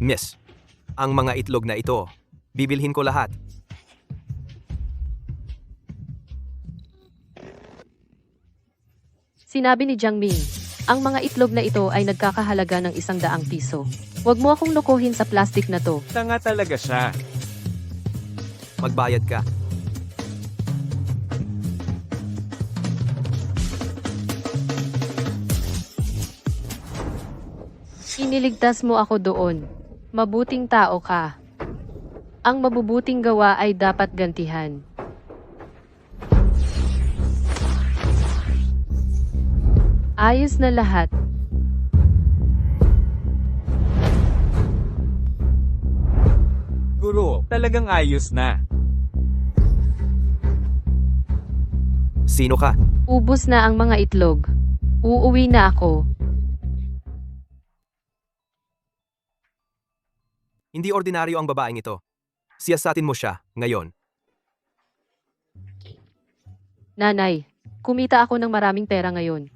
Miss, ang mga itlog na ito, bibilhin ko lahat. Sinabi ni Jiang Ming, ang mga itlog na ito ay nagkakahalaga ng 100 piso. Huwag mo akong lokohin sa plastic na to. Tanga talaga siya. Magbayad ka. Iniligtas mo ako doon. Mabuting tao ka. Ang mabubuting gawa ay dapat gantihan. Ayos na lahat. Guro, talagang ayos na. Sino ka? Ubus na ang mga itlog. Uuwi na ako. Hindi ordinaryo ang babaeng ito. Siyasatin mo siya, ngayon. Nanay, kumita ako ng maraming pera ngayon.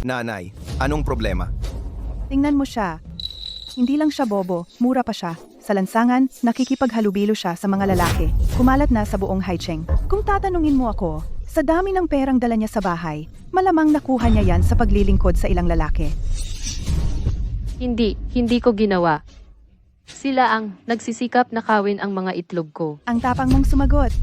Nanay, anong problema? Tingnan mo siya. Hindi lang siya bobo, mura pa siya. Sa lansangan, nakikipaghalubilo siya sa mga lalaki. Kumalat na sa buong Haicheng. Kung tatanungin mo ako, sa dami ng perang dala niya sa bahay, malamang nakuha niya yan sa paglilingkod sa ilang lalaki. Hindi ko ginawa. Sila ang nagsisikap na kawin ang mga itlog ko. Ang tapang mong sumagot.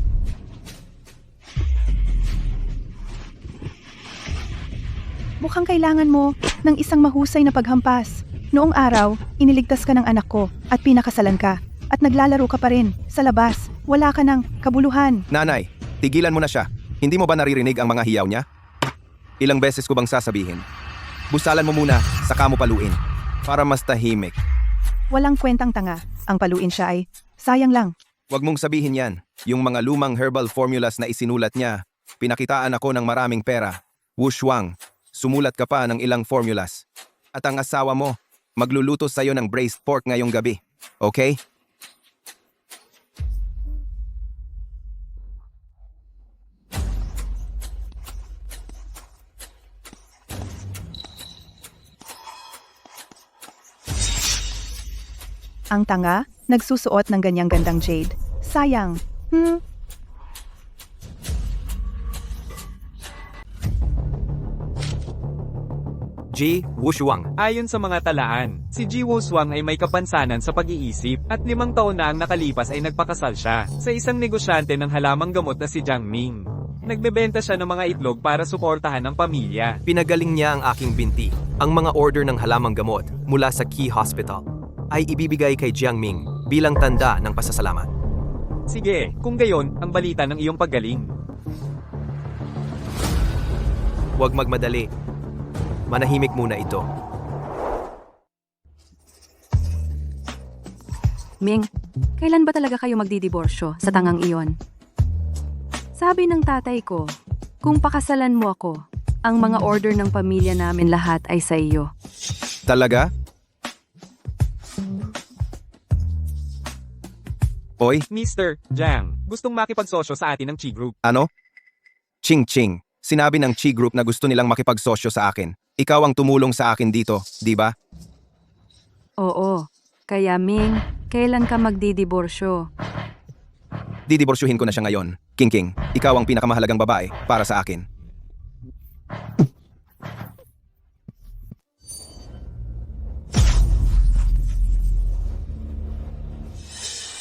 Mukhang kailangan mo ng isang mahusay na paghampas. Noong araw, iniligtas ka ng anak ko at pinakasalan ka. At naglalaro ka pa rin. Sa labas, wala ka ng kabuluhan. Nanay, tigilan mo na siya. Hindi mo ba naririnig ang mga hiyaw niya? Ilang beses ko bang sasabihin? Busalan mo muna, saka mo paluin. Para mas tahimik. Walang kwentang tanga. Ang paluin siya ay, sayang lang. Huwag mong sabihin yan. Yung mga lumang herbal formulas na isinulat niya, pinakitaan ako ng maraming pera. Wushuang, sumulat ka pa ng ilang formulas. At ang asawa mo, magluluto sa'yo ng braised pork ngayong gabi. Okay? Ang tanga, nagsusuot ng ganyang gandang jade. Sayang. Ji Wushuang. Ayon sa mga talaan, si Ji Wushuang ay may kapansanan sa pag-iisip at 5 taon na ang nakalipas ay nagpakasal siya sa isang negosyante ng halamang gamot na si Jiang Ming. Nagbebenta siya ng mga itlog para suportahan ang pamilya. Pinagaling niya ang aking binti. Ang mga order ng halamang gamot mula sa Key Hospital ay ibibigay kay Jiang Ming bilang tanda ng pasasalamat. Sige, kung gayon, ang balita ng iyong paggaling. Huwag magmadali. Manahimik muna ito. Ming, kailan ba talaga kayo magdidiborsyo sa tangang iyon? Sabi ng tatay ko, kung pakasalan mo ako, ang mga order ng pamilya namin lahat ay sa iyo. Talaga? Oy, Mr. Jiang, gustong makipagsosyo sa atin ng Chi Group. ano? Ching Ching. Sinabi ng Chi Group na gusto nilang makipagsosyo sa akin. Ikaw ang tumulong sa akin dito, di ba? Oo, kaya Ming, kailan ka magdidiborsyo? Didiborsyohin ko na siya ngayon. King King, ikaw ang pinakamahalagang babae para sa akin.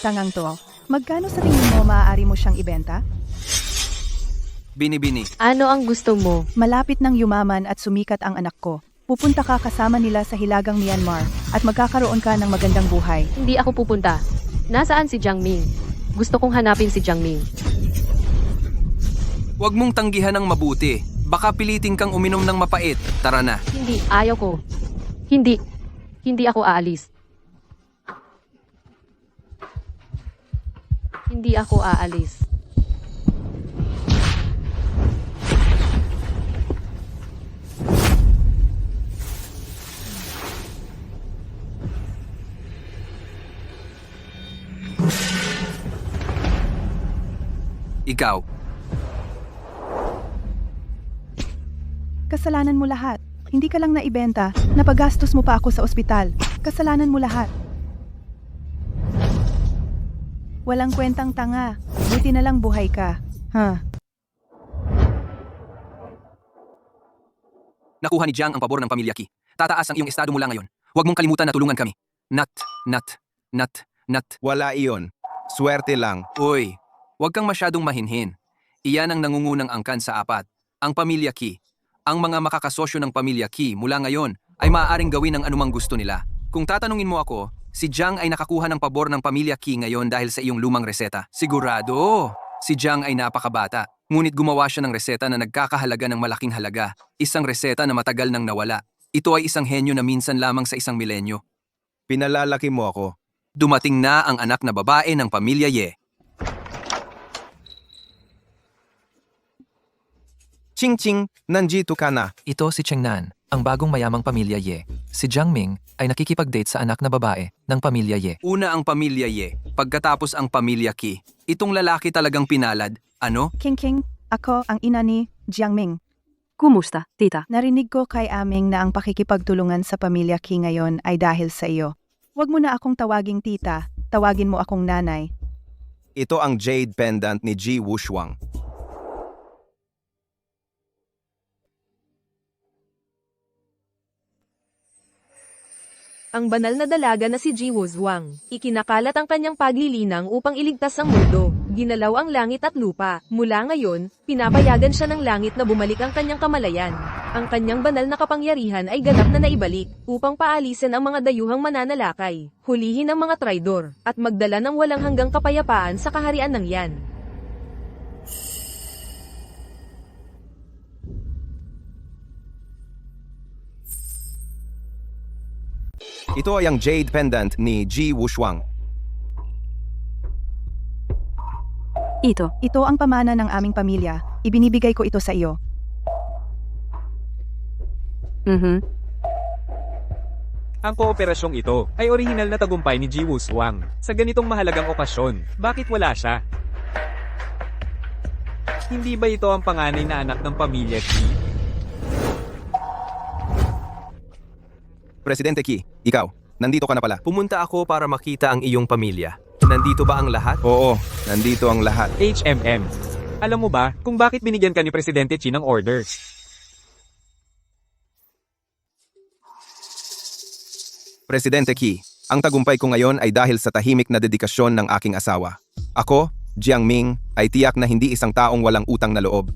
Tangang to. Magkano sa tingin mo maaari mo siyang ibenta? Bini-bini. Ano ang gusto mo? Malapit nang yumaman at sumikat ang anak ko. Pupunta ka kasama nila sa hilagang Myanmar at magkakaroon ka ng magandang buhay. Hindi ako pupunta. Nasaan si Jiang Ming? Gusto kong hanapin si Jiang Ming. Huwag mong tanggihan ng mabuti. Baka pilitin kang uminom ng mapait. Tara na. Hindi, ayaw ko. Hindi ako aalis. Hindi ako aalis. Ikaw. Kasalanan mo lahat. Hindi ka lang naibenta, napagastos mo pa ako sa ospital. Kasalanan mo lahat. Walang kwentang tanga. Buti na lang buhay ka. Nakuha ni Jiang ang pabor ng pamilya Qi. Tataas ang iyong estado mula ngayon. Huwag mong kalimutan na tulungan kami. Nat. Wala iyon. Swerte lang. Uy, huwag kang masyadong mahinhin. Iyan ang nangungunang angkan sa apat. Ang pamilya Qi. Ang mga makakasosyo ng pamilya Qi mula ngayon ay maaaring gawin ang anumang gusto nila. Kung tatanungin mo ako, si Jiang ay nakakuha ng pabor ng pamilya Qi ngayon dahil sa iyong lumang reseta. Sigurado! Si Jiang ay napakabata. Ngunit gumawa siya ng reseta na nagkakahalaga ng malaking halaga. Isang reseta na matagal nang nawala. Ito ay isang henyo na minsan lamang sa isang milenyo. Pinalalaki mo ako. Dumating na ang anak na babae ng pamilya Ye. Ching-ching, nandito ka na. Ito si Chengnan, ang bagong mayamang pamilya Ye. Si Jiang Ming ay nakikipag-date sa anak na babae ng pamilya Ye. Una ang pamilya Ye, pagkatapos ang pamilya Qi. Itong lalaki talagang pinalad. Ano? King, ako ang ina ni Jiangming. Kumusta, tita? Narinig ko kay Aming na ang pakikipagtulungan sa pamilya Qi ngayon ay dahil sa iyo. Huwag mo na akong tawaging tita, tawagin mo akong nanay. Ito ang jade pendant ni Ji Wushuang. Ang banal na dalaga na si Ji Wuzhuang. Ikinakalat ang kanyang paglilinang upang iligtas ang mundo. Ginalaw ang langit at lupa. Mula ngayon, pinapayagan siya ng langit na bumalik ang kanyang kamalayan. Ang kanyang banal na kapangyarihan ay ganap na naibalik upang paalisin ang mga dayuhang mananalakay, hulihin ang mga traidor, at magdala ng walang hanggang kapayapaan sa kaharian ng Yan. Ito ay ang jade pendant ni Ji Wushuang. Ito ang pamana ng aming pamilya. Ibinibigay ko ito sa iyo. Ang kooperasyong ito ay orihinal na tagumpay ni Ji Wushuang. Sa ganitong mahalagang okasyon, bakit wala siya? Hindi ba ito ang panganay na anak ng pamilya Qi? Presidente Qi, ikaw, nandito ka na pala. Pumunta ako para makita ang iyong pamilya. Nandito ba ang lahat? Oo, nandito ang lahat. HMM. Alam mo ba kung bakit binigyan ka ni Presidente Qi ng order? Presidente Qi, ang tagumpay ko ngayon ay dahil sa tahimik na dedikasyon ng aking asawa. Ako, Jiang Ming, ay tiyak na hindi isang taong walang utang na loob.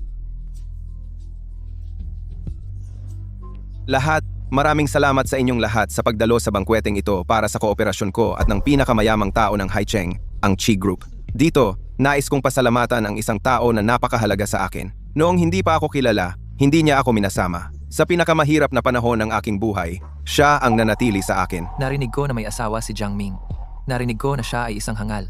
Maraming salamat sa inyong lahat sa pagdalo sa bangkweteng ito para sa kooperasyon ko at ng pinakamayamang tao ng Haicheng, ang Qi Group. Dito, nais kong pasalamatan ang isang tao na napakahalaga sa akin. Noong hindi pa ako kilala, hindi niya ako minasama. Sa pinakamahirap na panahon ng aking buhay, siya ang nanatili sa akin. Narinig ko na may asawa si Jiang Ming. Narinig ko na siya ay isang hangal.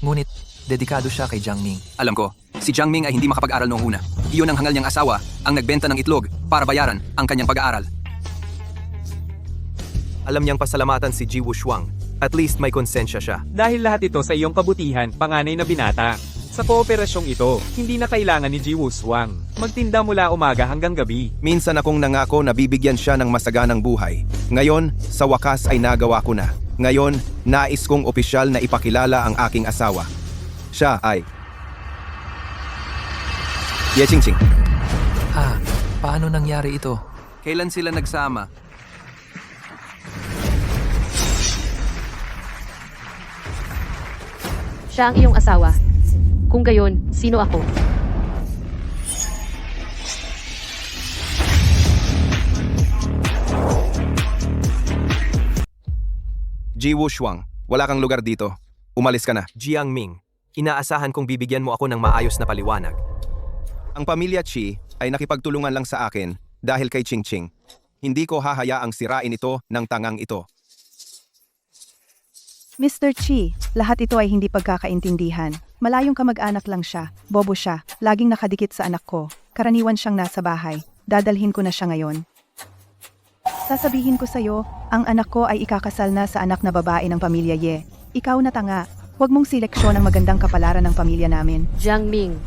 Ngunit, dedikado siya kay Jiang Ming. Alam ko, si Jiang Ming ay hindi makapag-aral noong una. Iyon ang hangal niyang asawa, ang nagbenta ng itlog para bayaran ang kanyang pag-aaral. Alam niyang pasalamatan si Ji Wushuang. At least may konsensya siya. Dahil lahat ito sa iyong kabutihan, panganay na binata. Sa kooperasyong ito, hindi na kailangan ni Ji Wushuang magtinda mula umaga hanggang gabi. Minsan akong nangako na bibigyan siya ng masaganang buhay. Ngayon, sa wakas ay nagawa ko na. Ngayon, nais kong opisyal na ipakilala ang aking asawa. Siya ay... Ye Qingqing. Paano nangyari ito? Kailan sila nagsama? Siya ang iyong asawa. Kung gayon, sino ako? Ji Wushuang, wala kang lugar dito. Umalis ka na. Jiang Ming, inaasahan kong bibigyan mo ako ng maayos na paliwanag. Ang pamilya Qi ay nakipagtulungan lang sa akin dahil kay Qingqing. Hindi ko hahayaang sirain ito ng tangang ito. Mr. Qi, lahat ito ay hindi pagkakaintindihan. Malayong kamag-anak lang siya, bobo siya, laging nakadikit sa anak ko. Karaniwan siyang nasa bahay. Dadalhin ko na siya ngayon. Sasabihin ko sa'yo, ang anak ko ay ikakasal na sa anak na babae ng pamilya Ye. Ikaw na tanga, huwag mong seleksyon ang magandang kapalaran ng pamilya namin. Jiang Ming,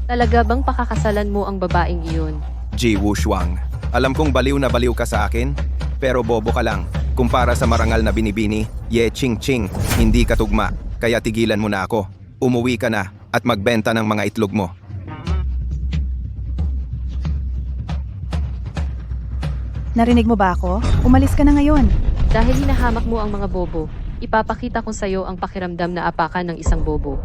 talaga bang pakakasalan mo ang babaeng iyon? Ji Wushuang, Alam kong baliw na baliw ka sa akin, pero bobo ka lang. Kumpara sa marangal na binibini, ye ching ching, hindi ka tugma. Kaya tigilan mo na ako. Umuwi ka na at magbenta ng mga itlog mo. Narinig mo ba ako? Umalis ka na ngayon. Dahil hinahamak mo ang mga bobo, ipapakita ko sa'yo ang pakiramdam na apakan ng isang bobo.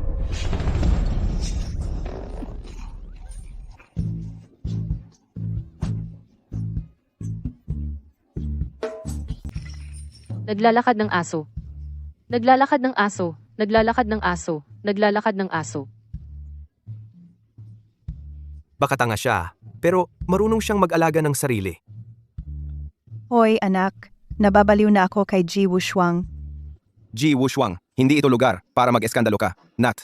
Naglalakad ng aso. Naglalakad ng aso. Naglalakad ng aso. Naglalakad ng aso. Baka tanga siya, pero marunong siyang mag-alaga ng sarili. Hoy anak, nababaliw na ako kay Ji Wushuang. Ji Wushuang, hindi ito lugar para mag-eskandalo ka. Nat,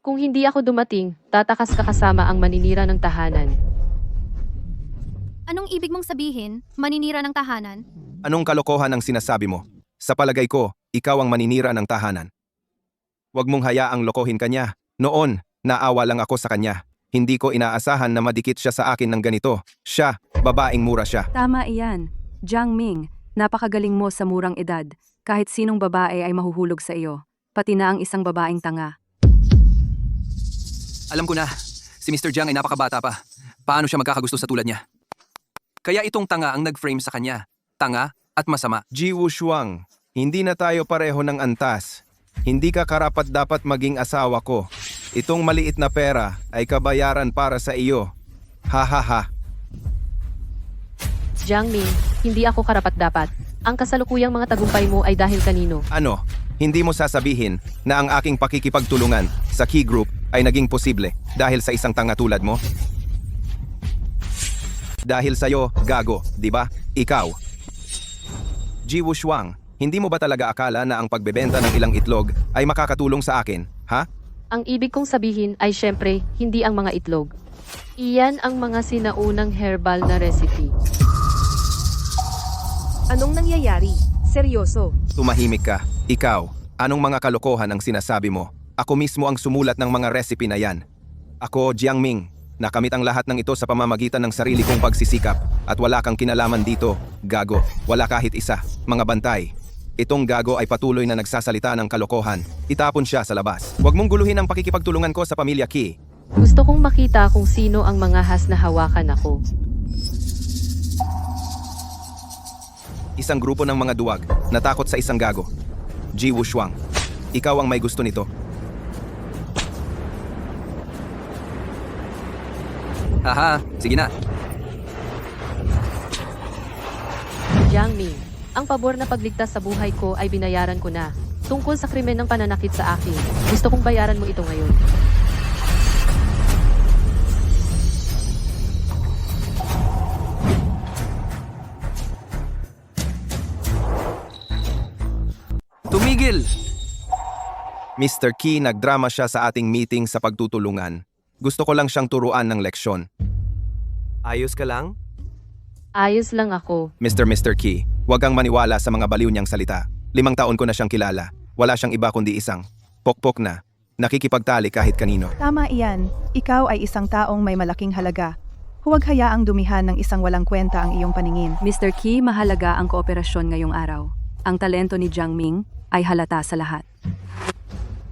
Kung hindi ako dumating, tatakas ka kasama ang maninira ng tahanan. Anong ibig mong sabihin? Maninira ng tahanan? anong kalokohan ang sinasabi mo? Sa palagay ko, ikaw ang maninira ng tahanan. Huwag mong hayaang lokohin kanya. Noon, naawa lang ako sa kanya. Hindi ko inaasahan na madikit siya sa akin ng ganito. Siya, babaeng mura siya. Tama iyan. Jiang Ming, napakagaling mo sa murang edad. Kahit sinong babae ay mahuhulog sa iyo. Pati na ang isang babaeng tanga. Alam ko na, si Mr. Jiang ay napakabata pa. Paano siya magkakagusto sa tulad niya? Kaya itong tanga ang nag-frame sa kanya. Tanga at masama. Ji Wushuang, hindi na tayo pareho ng antas. Hindi ka karapat dapat maging asawa ko. Itong maliit na pera ay kabayaran para sa iyo. Ha ha ha. Jiang Ming, hindi ako karapat-dapat. Ang kasalukuyang mga tagumpay mo ay dahil kanino? Ano, hindi mo sasabihin na ang aking pakikipagtulungan sa Key Group ay naging posible dahil sa isang tanga tulad mo? Dahil sa'yo, gago, di ba? Ikaw. Ji Wushuang, hindi mo ba talaga akala na ang pagbebenta ng ilang itlog ay makakatulong sa akin, ha? Ang ibig kong sabihin ay syempre, hindi ang mga itlog. Iyan ang mga sinaunang herbal na recipe. Anong nangyayari? Seryoso. Tumahimik ka. Ikaw, anong mga kalokohan ang sinasabi mo? Ako mismo ang sumulat ng mga recipe na yan. Ako, Jiang Ming, nakamit ang lahat ng ito sa pamamagitan ng sarili kong pagsisikap at wala kang kinalaman dito, gago. Wala kahit isa. Mga bantay. Itong gago ay patuloy na nagsasalita ng kalokohan. Itapon siya sa labas. Huwag mong guluhin ang pakikipagtulungan ko sa pamilya Qi. Gusto kong makita kung sino ang mga has na hawakan ako. Isang grupo ng mga duwag, natakot sa isang gago. Ji Wushuang, ikaw ang may gusto nito. Haha, sige na. Jiang Ming, ang pabor na pagligtas sa buhay ko ay binayaran ko na. Tungkol sa krimen ng pananakit sa akin, gusto kong bayaran mo ito ngayon. Tumigil! Mr. Qi, nagdrama siya sa ating meeting sa pagtutulungan. Gusto ko lang siyang turuan ng leksyon. Ayos ka lang? Ayos lang ako. Mr. Qi, huwag kang maniwala sa mga baliw niyang salita. 5 taon ko na siyang kilala. Wala siyang iba kundi isang pokpok na nakikipagtali kahit kanino. Tama iyan. Ikaw ay isang taong may malaking halaga. Huwag hayaang dumihan ng isang walang kwenta ang iyong paningin. Mr. Qi, mahalaga ang kooperasyon ngayong araw. Ang talento ni Jiang Ming ay halata sa lahat.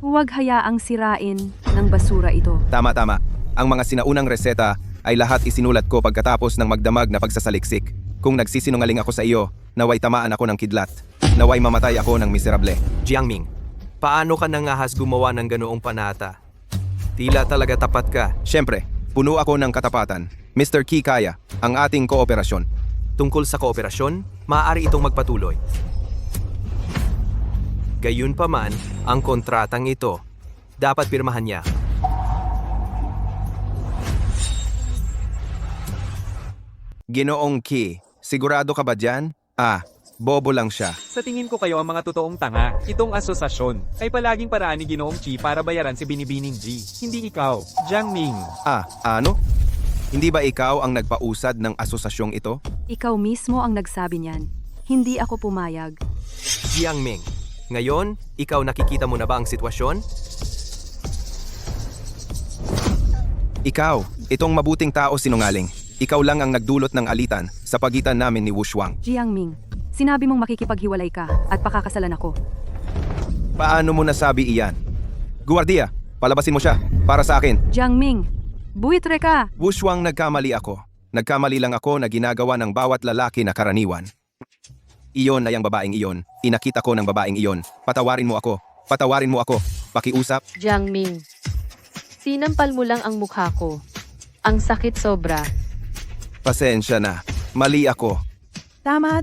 Huwag hayaang sirain ng basura ito. Tama. Ang mga sinaunang reseta ay lahat isinulat ko pagkatapos ng magdamag na pagsasaliksik. Kung nagsisinungaling ako sa iyo, naway tamaan ako ng kidlat. Naway mamatay ako ng miserable. Jiang Ming, paano ka nangahas gumawa ng ganoong panata? Tila talaga tapat ka. Siyempre, puno ako ng katapatan. Mr. Qi, kaya ang ating kooperasyon. Tungkol sa kooperasyon, maaari itong magpatuloy. Gayunpaman, ang kontratang ito, dapat pirmahan niya. Ginoong Qi, sigurado ka ba dyan? Bobo lang siya. Sa tingin ko kayo ang mga totoong tanga. Itong asosasyon ay palaging paraan ni Ginoong Qi para bayaran si Binibining G. Hindi ikaw, Jiang Ming. Ano? Hindi ba ikaw ang nagpausad ng asosasyong ito? Ikaw mismo ang nagsabi niyan. Hindi ako pumayag. Jiang Ming, ngayon, ikaw nakikita mo na ba ang sitwasyon? Ikaw, itong mabuting tao sinungaling. Ikaw lang ang nagdulot ng alitan sa pagitan namin ni Wushuang. Jiangming, sinabi mong makikipaghiwalay ka at pakakasalan ako. Paano mo nasabi iyan? Guwardiya, palabasin mo siya para sa akin. Jiangming, buitre ka! Wushuang, nagkamali ako. Nagkamali lang ako na ginagawa ng bawat lalaki na karaniwan. Iyon ay ang babaeng iyon. Inakita ko ng babaeng iyon. Patawarin mo ako. Patawarin mo ako. Pakiusap. Jiang Ming, sinampal mo lang ang mukha ko. Ang sakit sobra. Pasensya na. Mali ako. Tama.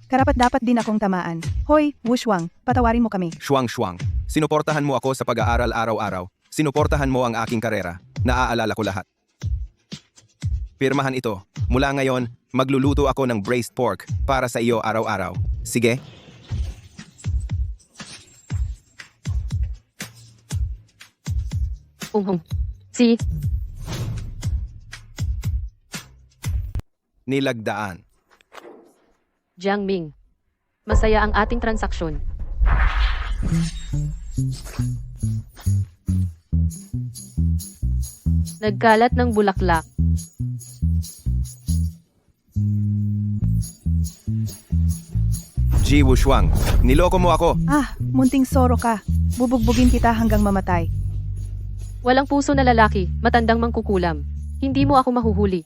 Karapat-dapat din akong tamaan. Hoy, Wushuang, patawarin mo kami. Shuang. Sinuportahan mo ako sa pag-aaral araw-araw. Sinuportahan mo ang aking karera. Naaalala ko lahat. Pirmahan ito. Mula ngayon, magluluto ako ng braised pork para sa iyo araw-araw. Sige? Si, Nilagdaan. Jiang Ming, masaya ang ating transaksyon. Nagkalat ng bulaklak. Ji Wushuang, niloko mo ako. Munting soro ka. Bubugbugin kita hanggang mamatay. Walang puso na lalaki, matandang mangkukulam. Hindi mo ako mahuhuli.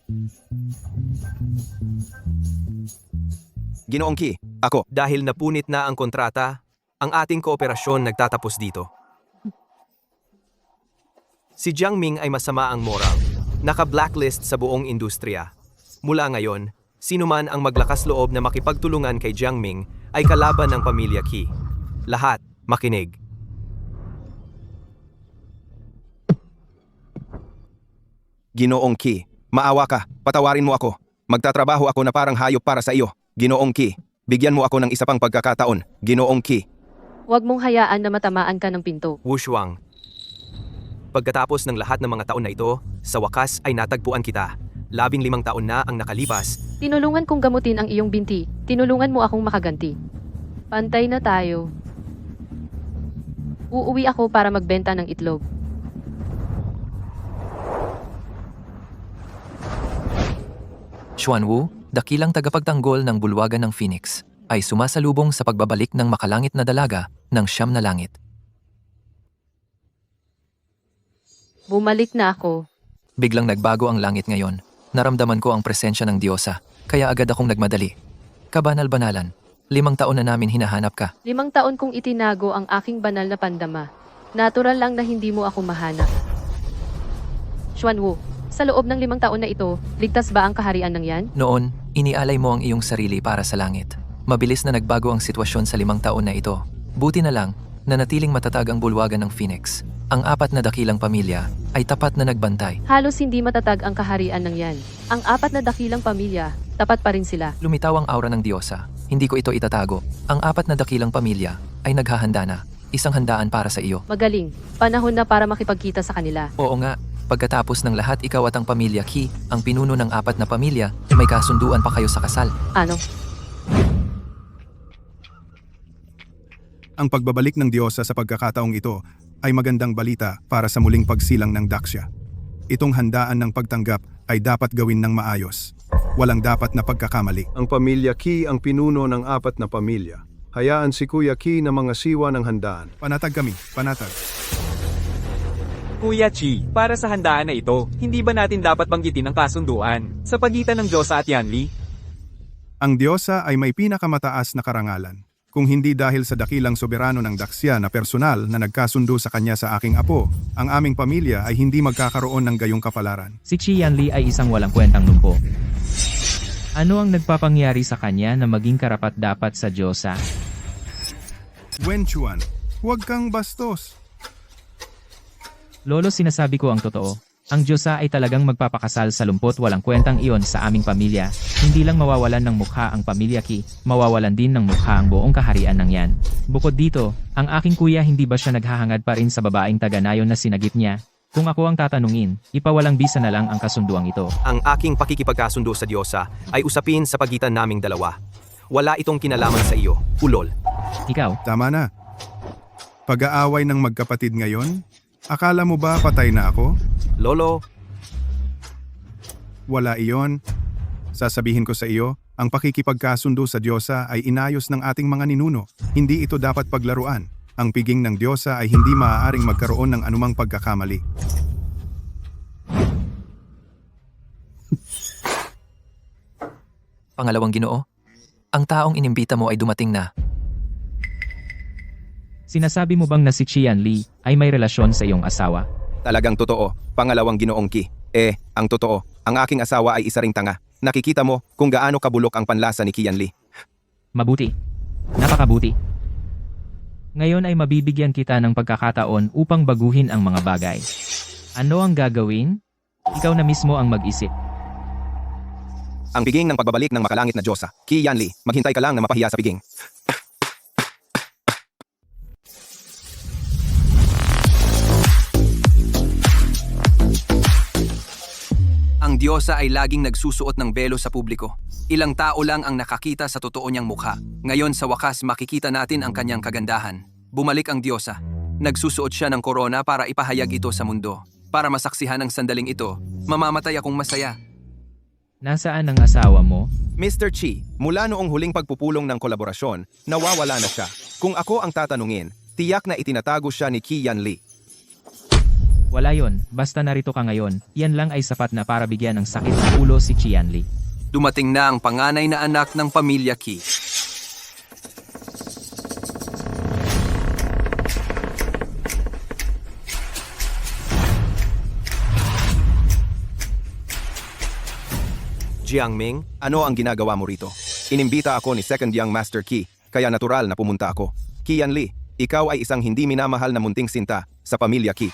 Ginoong Qi, ako. Dahil napunit na ang kontrata, ang ating kooperasyon nagtatapos dito. Si Jiang Ming ay masama ang moral. Naka-blacklist sa buong industriya. Mula ngayon, sino man ang maglakas loob na makipagtulungan kay Jiang Ming ay kalaban ng pamilya Qi. Lahat, makinig. Ginoong Qi, maawa ka, patawarin mo ako. Magtatrabaho ako na parang hayop para sa iyo. Ginoong Qi, bigyan mo ako ng isa pang pagkakataon. Ginoong Qi. Huwag mong hayaan na matamaan ka ng pinto. Wushuang. Pagkatapos ng lahat ng mga taon na ito, sa wakas ay natagpuan kita. 15 taon na ang nakalipas. Tinulungan kong gamutin ang iyong binti. Tinulungan mo akong makaganti. Pantay na tayo. Uuwi ako para magbenta ng itlog. Xuanwu, dakilang tagapagtanggol ng bulwagan ng Phoenix, ay sumasalubong sa pagbabalik ng makalangit na dalaga ng 9 na langit. Bumalik na ako. Biglang nagbago ang langit ngayon. Naramdaman ko ang presensya ng Diyosa, kaya agad akong nagmadali. Kabanal-banalan, 5 taon na namin hinahanap ka. 5 taon kong itinago ang aking banal na pandama. Natural lang na hindi mo ako mahanap. Xuanwu, sa loob ng 5 taon na ito, ligtas ba ang kaharian ng yan? Noon, inialay mo ang iyong sarili para sa langit. Mabilis na nagbago ang sitwasyon sa 5 taon na ito. Buti na lang, nanatiling matatag ang bulwagan ng Phoenix. Ang 4 na dakilang pamilya ay tapat na nagbantay. Halos hindi matatag ang kaharian ng yan. Ang 4 na dakilang pamilya, tapat pa rin sila. Lumitaw ang aura ng Diyosa. Hindi ko ito itatago. Ang 4 na dakilang pamilya ay naghahanda na. Isang handaan para sa iyo. Magaling. Panahon na para makipagkita sa kanila. Oo nga, pagkatapos ng lahat ikaw at ang pamilya Qi, ang pinuno ng 4 na pamilya, may kasunduan pa kayo sa kasal. Ano? Ang pagbabalik ng Diyosa sa pagkakataong ito ay magandang balita para sa muling pagsilang ng Daxia. Itong handaan ng pagtanggap ay dapat gawin ng maayos. Walang dapat na pagkakamali. Ang pamilya Qi ang pinuno ng 4 na pamilya. Hayaan si Kuya Qi na mga siwa ng handaan. Panatag kami, panatag. Kuya Qi, para sa handaan na ito, hindi ba natin dapat banggitin ang kasunduan sa pagitan ng Diyosa at Yanli? Ang Diyosa ay may pinakamataas na karangalan. Kung hindi dahil sa dakilang soberano ng Daxia na personal na nagkasundo sa kanya sa aking apo, ang aming pamilya ay hindi magkakaroon ng gayong kapalaran. Si Qianli ay isang walang kwentang lumpo. Ano ang nagpapangyari sa kanya na maging karapat-dapat sa Diyosa? Wenchuan, huwag kang bastos. Lolo, sinasabi ko ang totoo. Ang Diyosa ay talagang magpapakasal sa lumpot walang kwentang iyon sa aming pamilya. Hindi lang mawawalan ng mukha ang pamilya Qi, mawawalan din ng mukha ang buong kaharian ng yan. Bukod dito, ang aking kuya hindi ba siya naghahangad pa rin sa babaeng taga-nayon na sinagip niya? Kung ako ang tatanungin, ipawalang bisa na lang ang kasunduang ito. Ang aking pakikipagkasundo sa Diyosa ay usapin sa pagitan naming dalawa. Wala itong kinalaman sa iyo, ulol. Ikaw? Tama na. Pag-aaway ng magkapatid ngayon? Akala mo ba patay na ako? Lolo, Wala iyon. Sasabihin ko sa iyo, ang pakikipagkasundo sa Diyosa ay inayos ng ating mga ninuno. Hindi ito dapat paglaruan. Ang piging ng Diyosa ay hindi maaaring magkaroon ng anumang pagkakamali. Pangalawang Ginoo, ang taong inimbita mo ay dumating na. Sinasabi mo bang na si Qian Li ay may relasyon sa iyong asawa? Talagang totoo, pangalawang Ginoong Ki. Ang totoo, ang aking asawa ay isa ring tanga. Nakikita mo kung gaano kabulok ang panlasa ni Qian Li. Mabuti. Napakabuti. Ngayon ay mabibigyan kita ng pagkakataon upang baguhin ang mga bagay. Ano ang gagawin? Ikaw na mismo ang mag-isip. Ang piging ng pagbabalik ng makalangit na Diyosa. Qian Li, maghintay ka lang na mapahiya sa piging. Ang Diyosa ay laging nagsusuot ng belo sa publiko. Ilang tao lang ang nakakita sa totoo niyang mukha. Ngayon sa wakas makikita natin ang kanyang kagandahan. Bumalik ang Diyosa. Nagsusuot siya ng korona para ipahayag ito sa mundo. Para masaksihan ang sandaling ito, mamamatay akong masaya. Nasaan ang asawa mo? Mr. Chi, mula noong huling pagpupulong ng kolaborasyon, nawawala na siya. Kung ako ang tatanungin, tiyak na itinatago siya ni Qian Li. Wala yon, basta narito ka ngayon, yan lang ay sapat na para bigyan ng sakit sa ulo si Qian Li. Dumating na ang panganay na anak ng pamilya Qi. Jiangming, ano ang ginagawa mo rito? Inimbita ako ni Second Young Master Qi, kaya natural na pumunta ako. Qian Li, ikaw ay isang hindi minamahal na munting sinta sa pamilya Qi.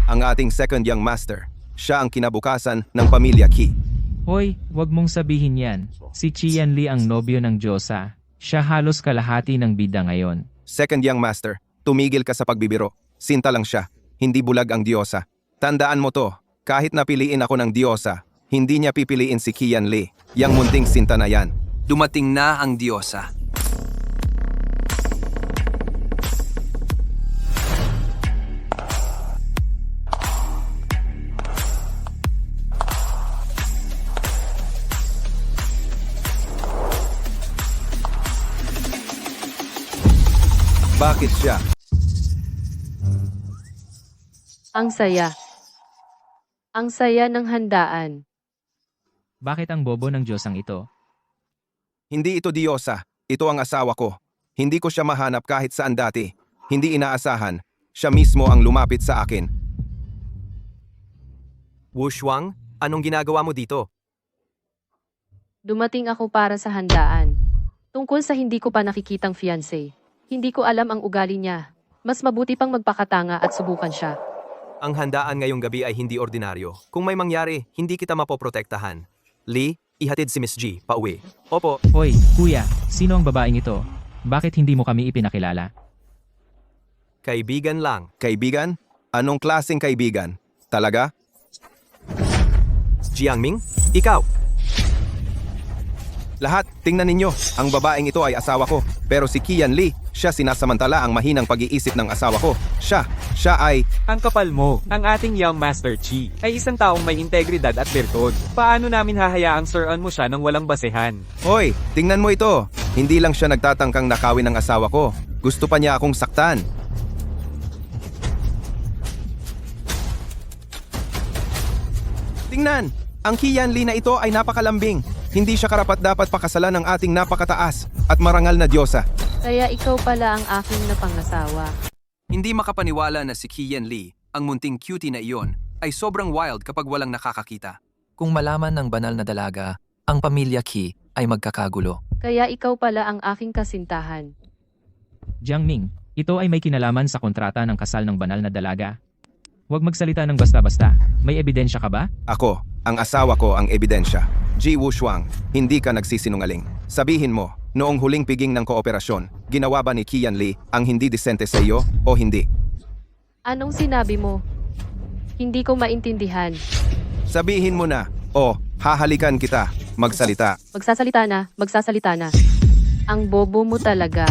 Ang ating Second Young Master, siya ang kinabukasan ng pamilya Qi. Hoy, wag mong sabihin yan. Si Qian Li ang nobyo ng Diyosa. Siya halos kalahati ng bida ngayon. Second Young Master, tumigil ka sa pagbibiro. Sinta lang siya, hindi bulag ang Diyosa. Tandaan mo to, kahit napiliin ako ng Diyosa, hindi niya pipiliin si Qian Li. Yang munting sinta na yan. Dumating na ang Diyosa. Bakit siya? Ang saya. Ang saya ng handaan. Bakit ang bobo ng Diyosang ito? Hindi ito Diyosa, ito ang asawa ko. Hindi ko siya mahanap kahit saan dati. Hindi inaasahan, siya mismo ang lumapit sa akin. Wu Shuang, anong ginagawa mo dito? Dumating ako para sa handaan. Tungkol sa hindi ko pa nakikitang fiancé. Hindi ko alam ang ugali niya. Mas mabuti pang magpakatanga at subukan siya. Ang handaan ngayong gabi ay hindi ordinaryo. Kung may mangyari, hindi kita mapoprotektahan. Lee, ihatid si Miss G, pauwi. Opo. Hoy, kuya, sino ang babaeng ito? Bakit hindi mo kami ipinakilala? Kaibigan lang. Kaibigan? Anong klaseng kaibigan? Talaga? Jiangming, ikaw. Lahat, tingnan ninyo, ang babaeng ito ay asawa ko. Pero si Qian Li, siya sinasamantala ang mahinang pag-iisip ng asawa ko. Siya ay... Ang kapal mo, ang ating Young Master Qi, ay isang taong may integridad at bertod. Paano namin hahayaang suran mo siya ng walang basehan? Hoy, tingnan mo ito. Hindi lang siya nagtatangkang nakawin ng asawa ko. Gusto pa niya akong saktan. Tingnan, ang Qian Li na ito ay napakalambing. Hindi siya karapat-dapat pakasalan ng ating napakataas at marangal na Diyosa. Kaya ikaw pala ang aking napangasawa. Hindi makapaniwala na si Qian Li, ang munting cutie na iyon, ay sobrang wild kapag walang nakakakita. Kung malaman ng banal na dalaga, ang pamilya Qi ay magkakagulo. Kaya ikaw pala ang aking kasintahan. Jiangming, ito ay may kinalaman sa kontrata ng kasal ng banal na dalaga. Huwag magsalita ng basta-basta. May ebidensya ka ba? Ako, ang asawa ko ang ebidensya. Ji Wu Shuang, hindi ka nagsisinungaling. Sabihin mo, noong huling piging ng kooperasyon, ginawa ba ni Qian Li ang hindi disente sa iyo o hindi? Anong sinabi mo? Hindi ko maintindihan. Sabihin mo na, o hahalikan kita, magsalita. Magsasalita na. Ang bobo mo talaga.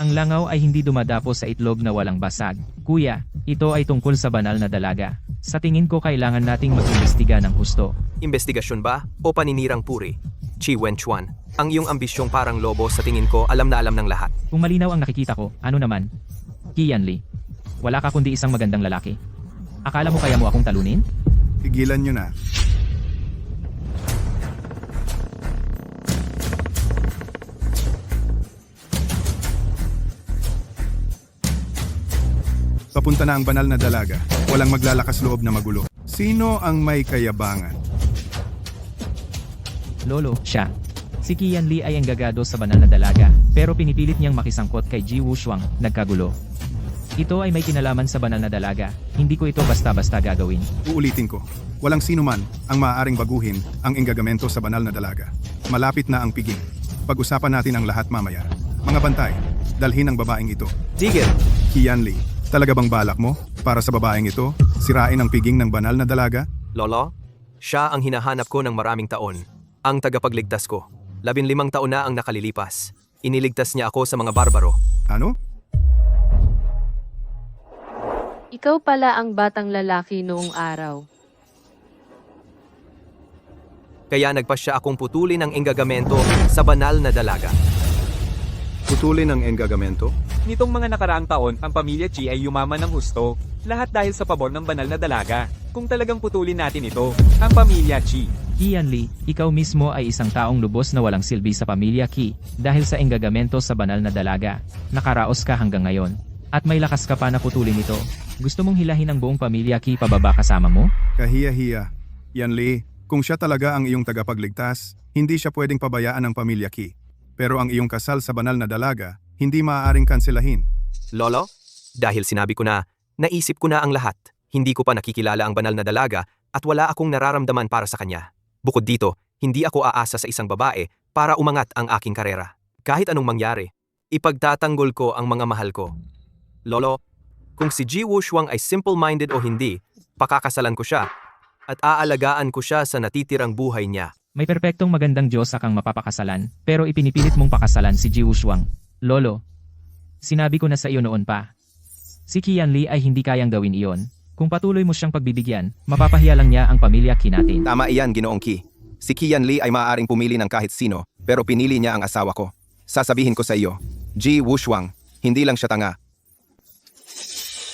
Ang langaw ay hindi dumadapo sa itlog na walang basag. Kuya, ito ay tungkol sa banal na dalaga. Sa tingin ko kailangan nating mag-imbestiga ng husto. Investigasyon ba o paninirang puri? Chi Wenchuan, ang iyong ambisyong parang lobo sa tingin ko alam na alam ng lahat. Kung malinaw ang nakikita ko, ano naman? Qianli, wala ka kundi isang magandang lalaki. Akala mo kaya mo akong talunin? Tigilan nyo na. Papunta na ang banal na dalaga. Walang maglalakas loob na magulo. Sino ang may kayabangan? Lolo, siya. Si Qianli ay enggagado sa banal na dalaga, pero pinipilit niyang makisangkot kay Ji Wushuang, nagkagulo. Ito ay may kinalaman sa banal na dalaga, hindi ko ito basta-basta gagawin. Uulitin ko. Walang sino man ang maaaring baguhin ang enggagamento sa banal na dalaga. Malapit na ang piging. Pag-usapan natin ang lahat mamaya. Mga bantay, dalhin ang babaeng ito. Tigil! Qianli, talaga bang balak mo para sa babaeng ito sirain ang piging ng banal na dalaga? Lolo, siya ang hinahanap ko ng maraming taon. Ang tagapagligtas ko. 15 taon na ang nakalilipas. Iniligtas niya ako sa mga barbaro. Ano? Ikaw pala ang batang lalaki noong araw. Kaya nagpasya akong putulin ang enggagamento sa banal na dalaga. Putulin ang enggagamento? Nitong mga nakaraang taon, ang pamilya Chi ay yumaman ng husto. Lahat dahil sa pabor ng banal na dalaga. Kung talagang putulin natin ito, ang pamilya Chi. Qianli, ikaw mismo ay isang taong lubos na walang silbi sa pamilya Qi, dahil sa enggagamento sa banal na dalaga. Nakaraos ka hanggang ngayon. At may lakas ka pa na putulin ito. Gusto mong hilahin ang buong pamilya Qi pababa kasama mo? Kahiya-hiya. Qianli, kung siya talaga ang iyong tagapagligtas, hindi siya pwedeng pabayaan ng pamilya Qi. Pero ang iyong kasal sa banal na dalaga, hindi maaaring kanselahin. Lolo, dahil sinabi ko na, naisip ko na ang lahat. Hindi ko pa nakikilala ang banal na dalaga at wala akong nararamdaman para sa kanya. Bukod dito, hindi ako aasa sa isang babae para umangat ang aking karera. Kahit anong mangyari, ipagtatanggol ko ang mga mahal ko. Lolo, kung si Ji Wushuang ay simple-minded o hindi, pakakasalan ko siya at aalagaan ko siya sa natitirang buhay niya. May perpektong magandang Diyosa kang mapapakasalan, pero ipinipilit mong pakasalan si Ji Wushuang. Lolo, sinabi ko na sa iyo noon pa. Si Qianli ay hindi kayang gawin iyon. Kung patuloy mo siyang pagbibigyan, mapapahiya lang niya ang pamilya Qi natin. Tama iyan, Ginoong Qi. Si Qianli ay maaaring pumili ng kahit sino, pero pinili niya ang asawa ko. Sasabihin ko sa iyo, Ji Wushuang, hindi lang siya tanga.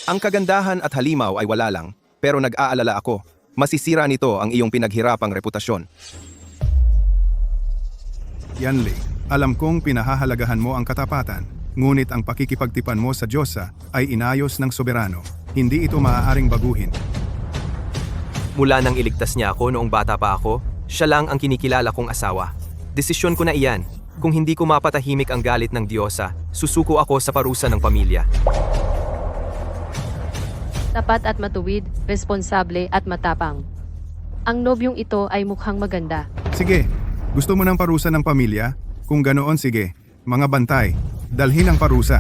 Ang kagandahan at halimaw ay wala lang, pero nag-aalala ako. Masisira nito ang iyong pinaghirapang reputasyon. Qianli, alam kong pinahahalagahan mo ang katapatan, ngunit ang pakikipagtipan mo sa Diyosa ay inayos ng soberano. Hindi ito maaaring baguhin. Mula nang iligtas niya ako noong bata pa ako, siya lang ang kinikilala kong asawa. Desisyon ko na iyan. Kung hindi ko mapatahimik ang galit ng Diyosa, susuko ako sa parusa ng pamilya. Tapat at matuwid, responsable at matapang. Ang nobyong ito ay mukhang maganda. Sige, gusto mo ng parusa ng pamilya? Kung ganoon sige, mga bantay, dalhin ang parusa.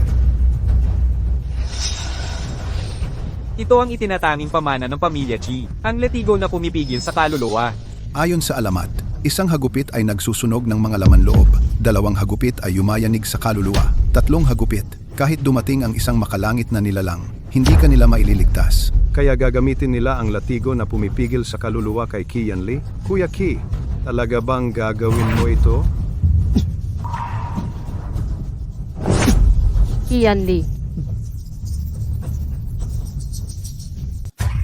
Ito ang itinatanging pamana ng pamilya Chi, ang latigo na pumipigil sa kaluluwa. Ayon sa alamat, isang hagupit ay nagsusunog ng mga laman loob, 2 hagupit ay yumayanig sa kaluluwa, 3 hagupit, kahit dumating ang isang makalangit na nilalang, hindi kanila maililigtas. Kaya gagamitin nila ang latigo na pumipigil sa kaluluwa kay Qianli? Kuya Qi, talaga bang gagawin mo ito? Qianli.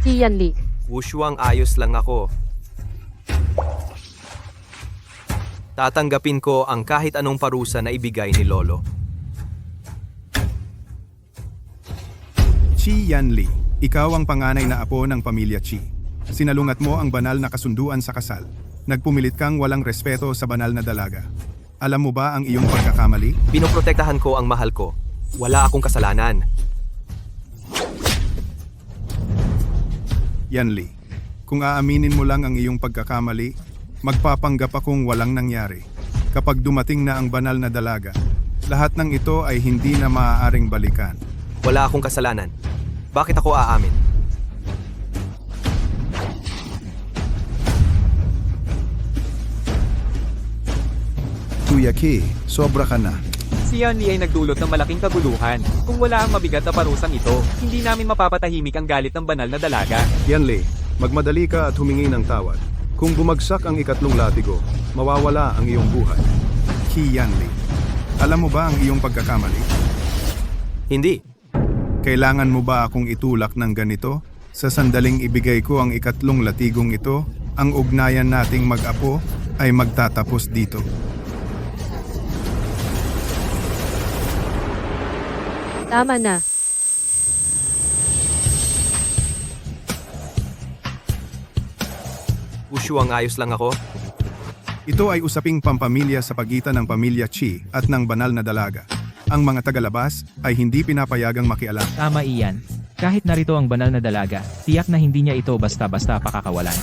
Qianli. Wushuang, ayos lang ako. Tatanggapin ko ang kahit anong parusa na ibigay ni Lolo. Qianli, ikaw ang panganay na apo ng pamilya Qi. Sinalungat mo ang banal na kasunduan sa kasal. Nagpumilit kang walang respeto sa banal na dalaga. Alam mo ba ang iyong pagkakamali? Pinoprotektahan ko ang mahal ko. Wala akong kasalanan. Qianli, kung aaminin mo lang ang iyong pagkakamali, magpapanggap akong walang nangyari. Kapag dumating na ang banal na dalaga, lahat ng ito ay hindi na maaaring balikan. Wala akong kasalanan. Bakit ako aamin? Kuya Qi, sobra ka na. Qianli ay nagdulot ng malaking kaguluhan. Kung wala ang mabigat na parusang ito, hindi namin mapapatahimik ang galit ng banal na dalaga. Qianli, magmadali ka at humingi ng tawad. Kung bumagsak ang ikatlong latigo, mawawala ang iyong buhay. Qianli, alam mo ba ang iyong pagkakamali? Hindi. Kailangan mo ba akong itulak ng ganito? Sa sandaling ibigay ko ang ikatlong latigong ito, ang ugnayan nating mag-apo ay magtatapos dito. Tama na. Wushuang, ayos lang ako. Ito ay usaping pampamilya sa pagitan ng pamilya Qi at ng banal na dalaga. Ang mga tagalabas ay hindi pinapayagang makialam. Tama iyan. Kahit narito ang banal na dalaga, tiyak na hindi niya ito basta-basta pakakawalan.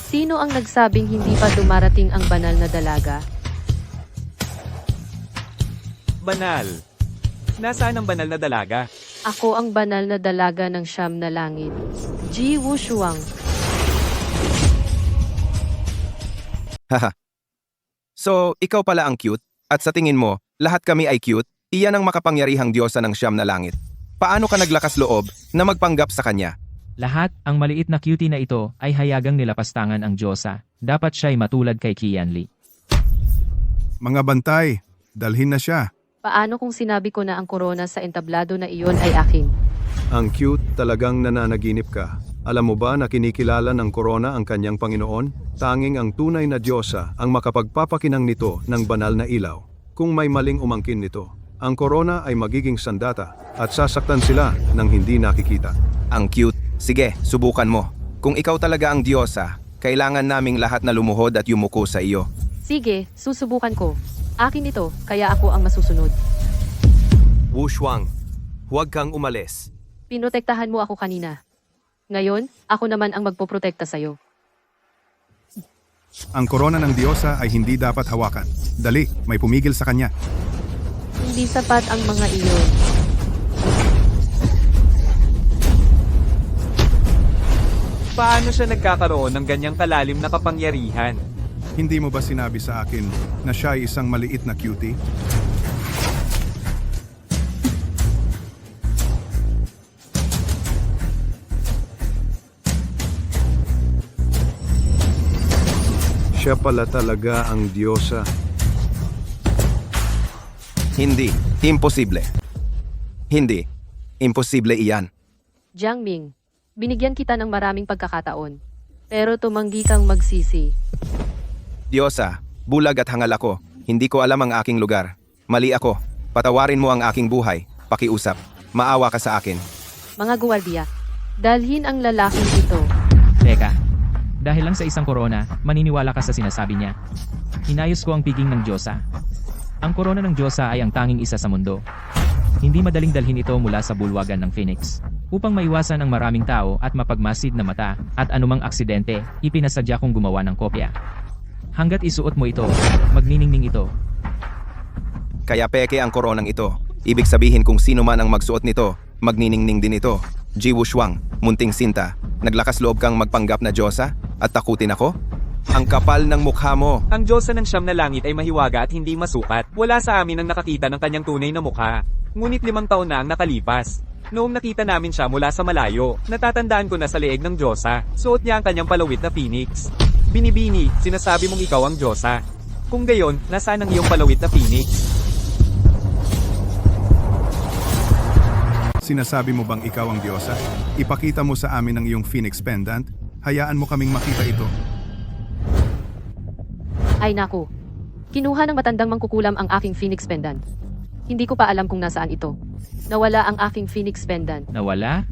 Sino ang nagsabing hindi pa dumarating ang banal na dalaga? Banal. Nasaan ang banal na dalaga? Ako ang banal na dalaga ng siyam na langit. Ji Wushuang. Haha. So, ikaw pala ang cute? At sa tingin mo, lahat kami ay cute? Iyan ang makapangyarihang diyosa ng siyam na langit. Paano ka naglakas loob na magpanggap sa kanya? Lahat, ang maliit na cutie na ito ay hayagang nilapastangan ang Diyosa. Dapat siya'y matulad kay Qianli. Mga bantay, dalhin na siya. Paano kung sinabi ko na ang korona sa entablado na iyon ay akin? Ang cute, talagang nananaginip ka. Alam mo ba na kinikilala ng korona ang kanyang Panginoon? Tanging ang tunay na Diyosa ang makapagpapakinang nito ng banal na ilaw. Kung may maling umangkin nito, ang korona ay magiging sandata at sasaktan sila ng hindi nakikita. Ang cute. Sige, subukan mo. Kung ikaw talaga ang diyosa, kailangan naming lahat na lumuhod at yumuko sa iyo. Sige, susubukan ko. Akin ito, kaya ako ang masusunod. Wushuang, huwag kang umalis. Pinotektahan mo ako kanina. Ngayon, ako naman ang magpoprotekta sa'yo. Ang korona ng diyosa ay hindi dapat hawakan. Dali, may pumigil sa kanya. Hindi sapat ang mga iyon. Paano siya nagkakaroon ng ganyang kalalim na kapangyarihan? Hindi mo ba sinabi sa akin na siya ay isang maliit na cutie? Siya pala talaga ang Diyosa. Hindi. Imposible. Hindi. Imposible iyan. Jiang Ming, binigyan kita ng maraming pagkakataon. Pero tumanggi kang magsisi. Diyosa, bulag at hangal ako. Hindi ko alam ang aking lugar. Mali ako. Patawarin mo ang aking buhay. Pakiusap. Maawa ka sa akin. Mga guwardiya, dalhin ang lalaking ito. Teka, dahil lang sa isang korona, maniniwala ka sa sinasabi niya. Inayos ko ang piging ng Diyosa. Ang korona ng Diyosa ay ang tanging isa sa mundo. Hindi madaling dalhin ito mula sa bulwagan ng Phoenix. Upang maiwasan ang maraming tao at mapagmasid na mata at anumang aksidente, ipinasadya kong gumawa ng kopya. Hanggat isuot mo ito, magniningning ito. Kaya peke ang koronang ito. Ibig sabihin kung sino man ang magsuot nito, magniningning din ito. Ji Wushuang, munting sinta, naglakas loob kang magpanggap na Diyosa at takutin ako? Ang kapal ng mukha mo. Ang Diyosa ng siyam na langit ay mahiwaga at hindi masukat. Wala sa amin ang nakakita ng kanyang tunay na mukha. Ngunit 5 taon na ang nakalipas. Noong nakita namin siya mula sa malayo, natatandaan ko na sa leeg ng Diyosa, suot niya ang kanyang palawit na phoenix. Binibini, sinasabi mong ikaw ang Diyosa. Kung gayon, nasaan ang iyong palawit na phoenix? Sinasabi mo bang ikaw ang diyosa? Ipakita mo sa amin ang iyong phoenix pendant. Hayaan mo kaming makita ito. Ay naku. Kinuha ng matandang mangkukulam ang aking Phoenix pendant. Hindi ko pa alam kung nasaan ito. Nawala ang aking Phoenix pendant. Nawala?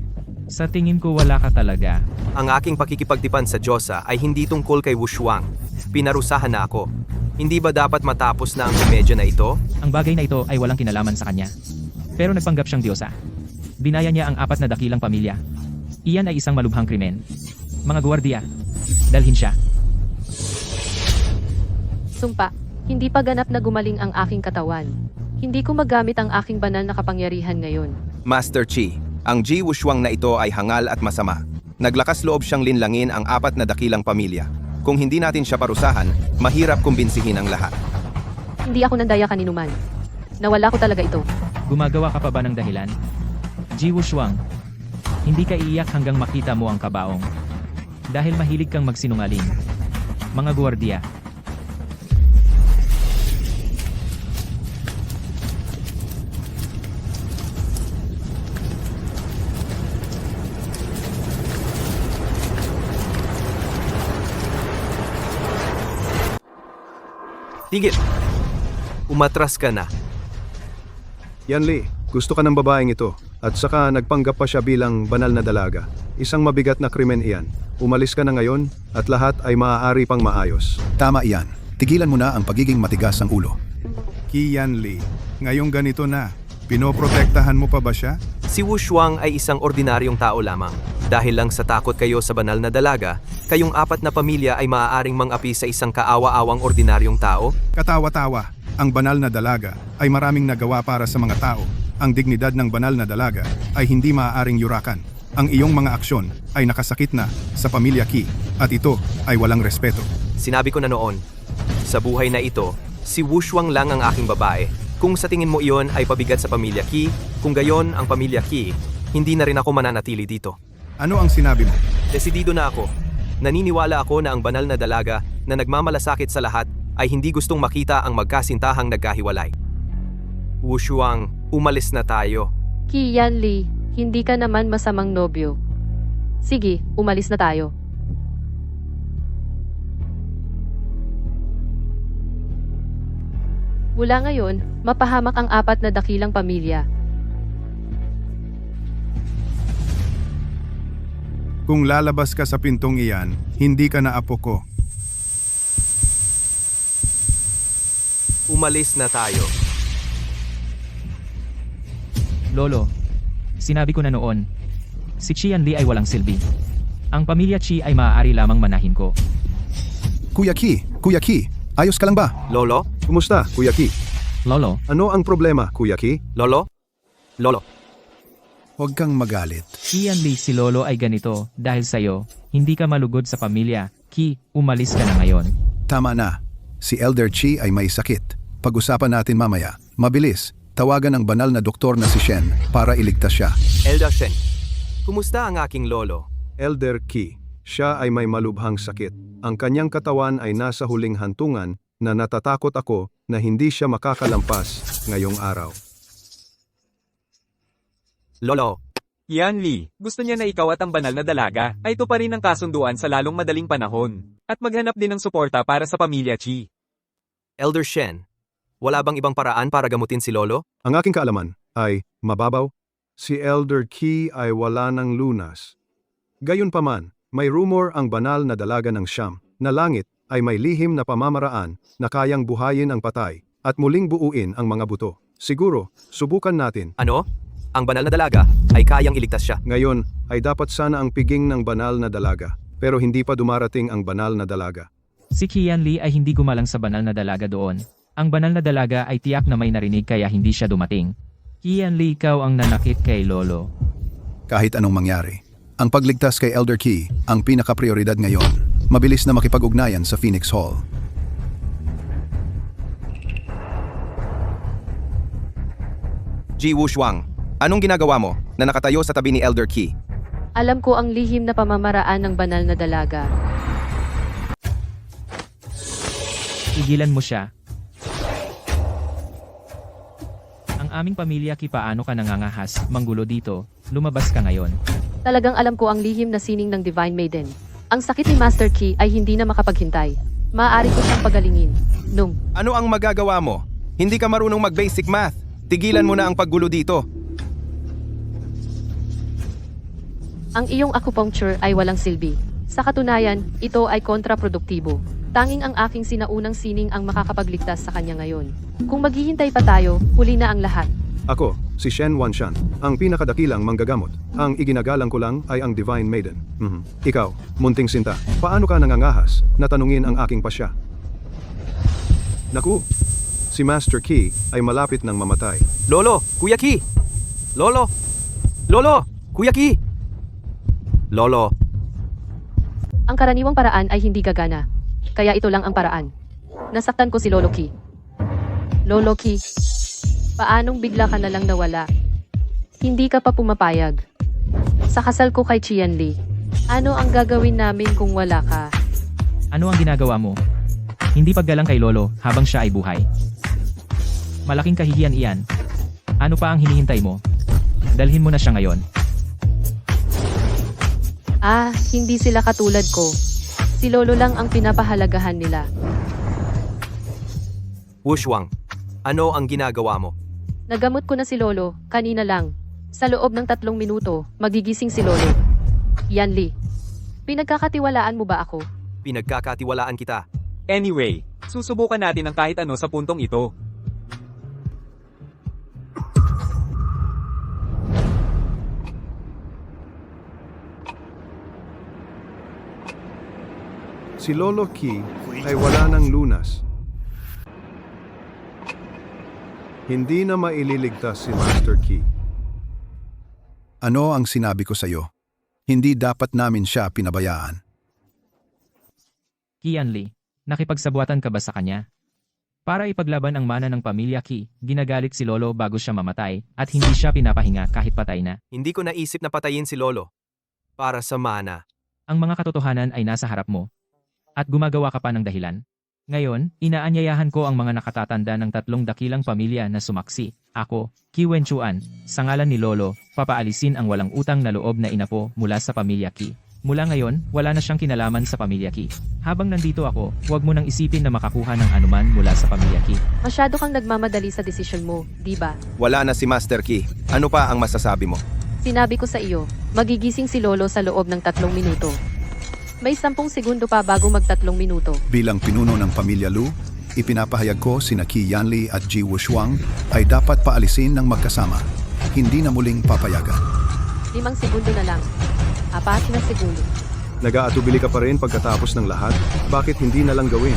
Sa tingin ko wala ka talaga. Ang aking pakikipagtipan sa Diyosa ay hindi tungkol kay Wushuang. Pinarusahan na ako. Hindi ba dapat matapos na ang komedya na ito? Ang bagay na ito ay walang kinalaman sa kanya. Pero nagpanggap siyang Diyosa. Binaya niya ang 4 na dakilang pamilya. Iyan ay isang malubhang krimen. Mga guwardiya, dalhin siya. Sumpa, hindi pa ganap na gumaling ang aking katawan. Hindi ko magamit ang aking banal na kapangyarihan ngayon. Master Qi, ang Ji Wushuang na ito ay hangal at masama. Naglakas loob siyang linlangin ang 4 na dakilang pamilya. Kung hindi natin siya parusahan, mahirap kumbinsihin ang lahat. Hindi ako nandaya kaninuman. Nawala ko talaga ito. Gumagawa ka pa ba ng dahilan? Ji Wushuang, hindi ka iiyak hanggang makita mo ang kabaong. Dahil mahilig kang magsinungaling. Mga gwardiya, Tigil! Umatras ka na. Yanli, gusto ka ng babaeng ito. At saka nagpanggap pa siya bilang banal na dalaga. Isang mabigat na krimen iyan. Umalis ka na ngayon at lahat ay maaari pang maayos. Tama iyan. Tigilan mo na ang pagiging matigas ng ulo. Kian Lee, ngayong ganito na, pinoprotektahan mo pa ba siya? Si Wushuang ay isang ordinaryong tao lamang. Dahil lang sa takot kayo sa banal na dalaga, kayong apat na pamilya ay maaaring mang-api sa isang kaawa-awang ordinaryong tao? Katawa-tawa, ang banal na dalaga ay maraming nagawa para sa mga tao. Ang dignidad ng banal na dalaga ay hindi maaaring yurakan. Ang iyong mga aksyon ay nakasakit na sa pamilya Qi at ito ay walang respeto. Sinabi ko na noon, sa buhay na ito, si Wushuang lang ang aking babae. Kung sa tingin mo iyon ay pabigat sa pamilya Qi, kung gayon ang pamilya Qi, hindi na rin ako mananatili dito. Ano ang sinabi mo? Desidido na ako. Naniniwala ako na ang banal na dalaga na nagmamalasakit sa lahat ay hindi gustong makita ang magkasintahang nagkahiwalay. Wushuang, umalis na tayo. Qi Yanli, hindi ka naman masamang nobyo. Sige, umalis na tayo. Mula ngayon, mapahamak ang apat na dakilang pamilya. Kung lalabas ka sa pintong iyan, hindi ka na apo ko. Umalis na tayo. Lolo, sinabi ko na noon, si Qian Li ay walang silbi. Ang pamilya Qi ay maaari lamang manahin ko. Kuya Qi, ayos ka lang ba? Lolo? Kumusta, Kuya Qi? Lolo, Ano ang problema, Kuya Qi? Lolo? Lolo? Huwag kang magalit. Qian Li, si Lolo ay ganito, dahil sa'yo, hindi ka malugod sa pamilya. Qi, umalis ka na ngayon. Tama na. Si Elder Qi ay may sakit. Pag-usapan natin mamaya. Mabilis. Tawagan ang banal na doktor na si Shen para iligtas siya. Elder Shen, kumusta ang aking lolo? Elder Qi. Siya ay may malubhang sakit. Ang kanyang katawan ay nasa huling hantungan na natatakot ako na hindi siya makakalampas ngayong araw. Lolo, Yanli, gusto niya na ikaw at ang banal na dalaga ay tuparin ang kasunduan sa lalong madaling panahon at maghanap din ng suporta para sa pamilya Qi. Elder Shen, wala bang ibang paraan para gamutin si Lolo? Ang aking kaalaman ay mababaw. Si Elder Qi ay wala ng lunas. Gayunpaman, may rumor ang banal na dalaga ng Siyam na langit ay may lihim na pamamaraan na kayang buhayin ang patay at muling buuin ang mga buto. Siguro, subukan natin. Ano? Ang banal na dalaga ay kayang iligtas siya. Ngayon ay dapat sana ang piging ng banal na dalaga, pero hindi pa dumarating ang banal na dalaga. Si Qian Li ay hindi gumalang sa banal na dalaga doon. Ang banal na dalaga ay tiyak na may narinig kaya hindi siya dumating. Qian Li, ikaw ang nanakit kay Lolo. Kahit anong mangyari, ang pagligtas kay Elder Qi ang pinaka-prioridad ngayon. Mabilis na makipag-ugnayan sa Phoenix Hall. Ji Wushuang, anong ginagawa mo na nakatayo sa tabi ni Elder Qi? Alam ko ang lihim na pamamaraan ng banal na dalaga. Igilan mo siya. Ang aming pamilya Qi, paano ka nangangahas, manggulo dito, lumabas ka ngayon. Talagang alam ko ang lihim na sining ng Divine Maiden. Ang sakit ni Master Qi ay hindi na makapaghintay. Maaari ko siyang pagalingin. Ano ang magagawa mo? Hindi ka marunong mag-basic math. Tigilan mo na ang paggulo dito. Ang iyong acupuncture ay walang silbi. Sa katunayan, ito ay kontraproduktibo. Tanging ang aking sinaunang sining ang makakapagligtas sa kanya ngayon. Kung maghihintay pa tayo, huli na ang lahat. Ako, si Shen Wanshan, ang pinakadakilang manggagamot. Ang iginagalang ko lang ay ang Divine Maiden. Ikaw, munting sinta, paano ka nangangahas na tanungin ang aking pasya? Naku, si Master Qi ay malapit ng mamatay. Lolo, Kuya Qi! Lolo! Lolo! Kuya Qi! Lolo, Ang karaniwang paraan ay hindi gagana. Kaya ito lang ang paraan. Nasaktan ko si Lolo Qi. Lolo Qi. Paanong bigla ka na lang nawala? Hindi ka pa pumapayag. Sa kasal ko kay Qianli, ano ang gagawin namin kung wala ka? Ano ang ginagawa mo? Hindi paggalang kay Lolo habang siya ay buhay. Malaking kahihiyan iyan. Ano pa ang hinihintay mo? Dalhin mo na siya ngayon. Ah, hindi sila katulad ko. Si Lolo lang ang pinapahalagahan nila. Wushuang, ano ang ginagawa mo? Nagamot ko na si Lolo, kanina lang. Sa loob ng 3 minuto, magigising si Lolo. Yanli, pinagkakatiwalaan mo ba ako? Pinagkakatiwalaan kita. Anyway, susubukan natin ang kahit ano sa puntong ito. Si Lolo Qi ay wala ng lunas. Hindi na maililigtas si Master Qi. Ano ang sinabi ko sa iyo? Hindi dapat namin siya pinabayaan. Qianli, nakipagsabuatan ka ba sa kanya? Para ipaglaban ang mana ng pamilya Qi, ginagalit si Lolo bago siya mamatay at hindi siya pinapahinga kahit patay na. Hindi ko naisip na patayin si Lolo. Para sa mana. Ang mga katotohanan ay nasa harap mo. At gumagawa ka pa ng dahilan. Ngayon, inaanyayahan ko ang mga nakatatanda ng 3 dakilang pamilya na sumaksi. Ako, Qi Wenchuan, sa ngalan ni Lolo, papaalisin ang walang utang na loob na inapo mula sa pamilya Qi. Mula ngayon, wala na siyang kinalaman sa pamilya Qi. Habang nandito ako, huwag mo nang isipin na makakuha ng anuman mula sa pamilya Qi. Masyado kang nagmamadali sa desisyon mo, di ba? Wala na si Master Qi. Ano pa ang masasabi mo? Sinabi ko sa iyo, magigising si Lolo sa loob ng 3 minuto. May 10 segundo pa bago mag 3 minuto. Bilang pinuno ng pamilya Lu, ipinapahayag ko sina Qi Yanli at Ji Wushuang ay dapat paalisin ng magkasama. Hindi na muling papayagan. 5 segundo na lang. 4 na segundo. Nag-aatubili ka pa rin pagkatapos ng lahat? Bakit hindi na lang gawin?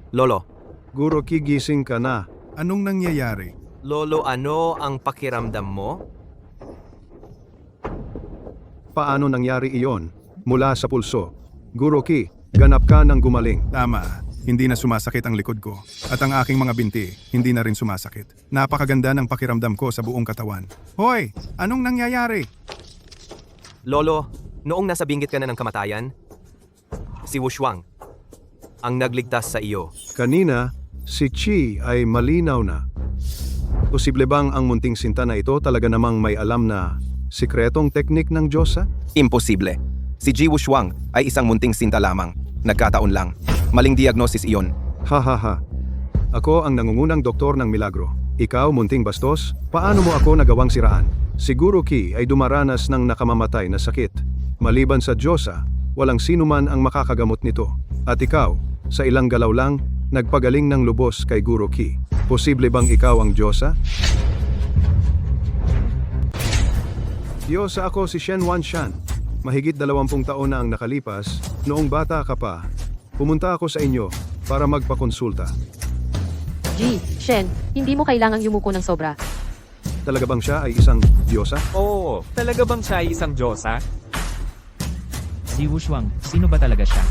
Lolo. Guro Qi, gising ka na. Anong nangyayari? Lolo, ano ang pakiramdam mo? Paano nangyari iyon? Mula sa pulso. Guro Qi, ganap ka ng gumaling. Tama, hindi na sumasakit ang likod ko. At ang aking mga binti, hindi na rin sumasakit. Napakaganda ng pakiramdam ko sa buong katawan. Hoy! Anong nangyayari? Lolo, noong nasa binggit ka na ng kamatayan, si Wushuang ang nagligtas sa iyo. Kanina, si Qi ay malinaw na. Posible bang ang munting sinta na ito talaga namang may alam na sikretong teknik ng Diyosa? Imposible. Si Ji Wushuang ay isang munting sinta lamang. Nagkataon lang. Maling diagnosis iyon. Ha. Ako ang nangungunang doktor ng milagro. Ikaw, munting bastos, paano mo ako nagawang siraan? Siguro Qi ay dumaranas ng nakamamatay na sakit. Maliban sa Diyosa, walang sino man ang makakagamot nito. At ikaw, sa ilang galaw lang, nagpagaling ng lubos kay Guro Qi. Posible bang ikaw ang Diyosa? Diyosa ako si Shen Wanshan. Mahigit 20 taon na ang nakalipas, noong bata ka pa, pumunta ako sa inyo para magpakonsulta. G, Shen, hindi mo kailangang yumuko ng sobra. Talaga bang siya ay isang Diyosa? Oo, talaga bang siya ay isang Diyosa? Si Wushuang, sino ba talaga siya?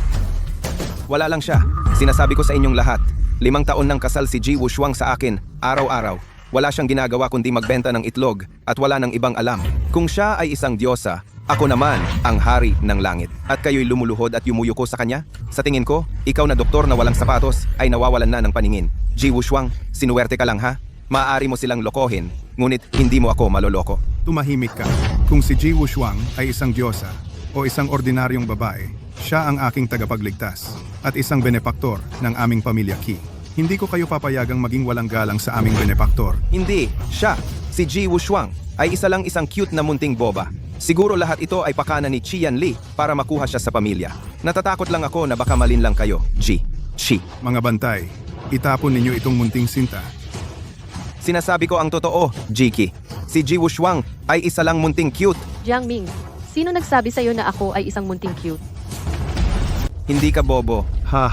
Wala lang siya. Sinasabi ko sa inyong lahat. 5 taon nang kasal si Ji Wushuang sa akin, araw-araw. Wala siyang ginagawa kundi magbenta ng itlog at wala nang ibang alam. Kung siya ay isang diyosa, ako naman ang hari ng langit. At kayo'y lumuluhod at yumuyuko sa kanya? Sa tingin ko, ikaw na doktor na walang sapatos ay nawawalan na ng paningin. Ji Wushuang, sinuwerte ka lang ha? Maaari mo silang lokohin, ngunit hindi mo ako maloloko. Tumahimik ka. Kung si Ji Wushuang ay isang diyosa o isang ordinaryong babae, siya ang aking tagapagligtas at isang benepaktor ng aming pamilya Qi. Hindi ko kayo papayagang maging walang galang sa aming benepaktor. Hindi, siya, si Ji Wushuang, ay isang cute na munting boba. Siguro lahat ito ay pakana ni Qianli para makuha siya sa pamilya. Natatakot lang ako na baka malin lang kayo, Ji. Mga bantay, itapon ninyo itong munting sinta. Sinasabi ko ang totoo, Jiki. Si Ji Wushuang ay isa lang munting cute. Jiang Ming, sino nagsabi sa'yo na ako ay isang munting cute? Hindi ka bobo. Ha.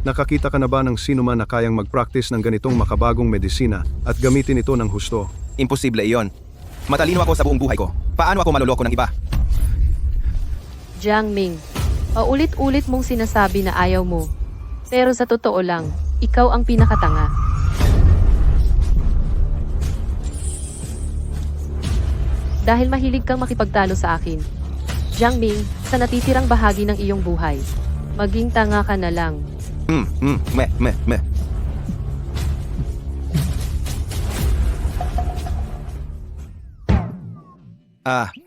Nakakita ka na ba ng sino man na kayang mag-practice ng ganitong makabagong medisina at gamitin ito ng husto? Imposible iyon. Matalino ako sa buong buhay ko. Paano ako maloloko ng iba? Jiang Ming, paulit-ulit mong sinasabi na ayaw mo. Pero sa totoo lang, ikaw ang pinakatanga. Dahil mahilig kang makipagtalo sa akin. Jiang Ming, sa natitirang bahagi ng iyong buhay, maging tanga ka na lang. Me.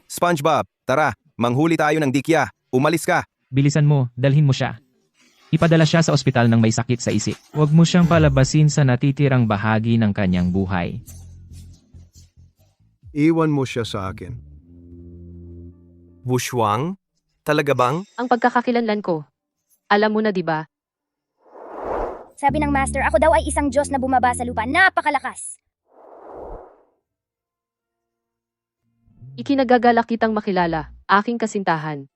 SpongeBob, tara, manghuli tayo ng dikya. Umalis ka. Bilisan mo, dalhin mo siya. Ipadala siya sa ospital ng may sakit sa isip. Huwag mo siyang palabasin sa natitirang bahagi ng kanyang buhay. Iwan mo siya sa akin. Wushuang? Talaga bang? Ang pagkakakilanlan ko. Alam mo na 'di ba? Sabi ng master, ako daw ay isang Diyos na bumaba sa lupa. Napakalakas! Ikinagagalak kitang makilala, aking kasintahan.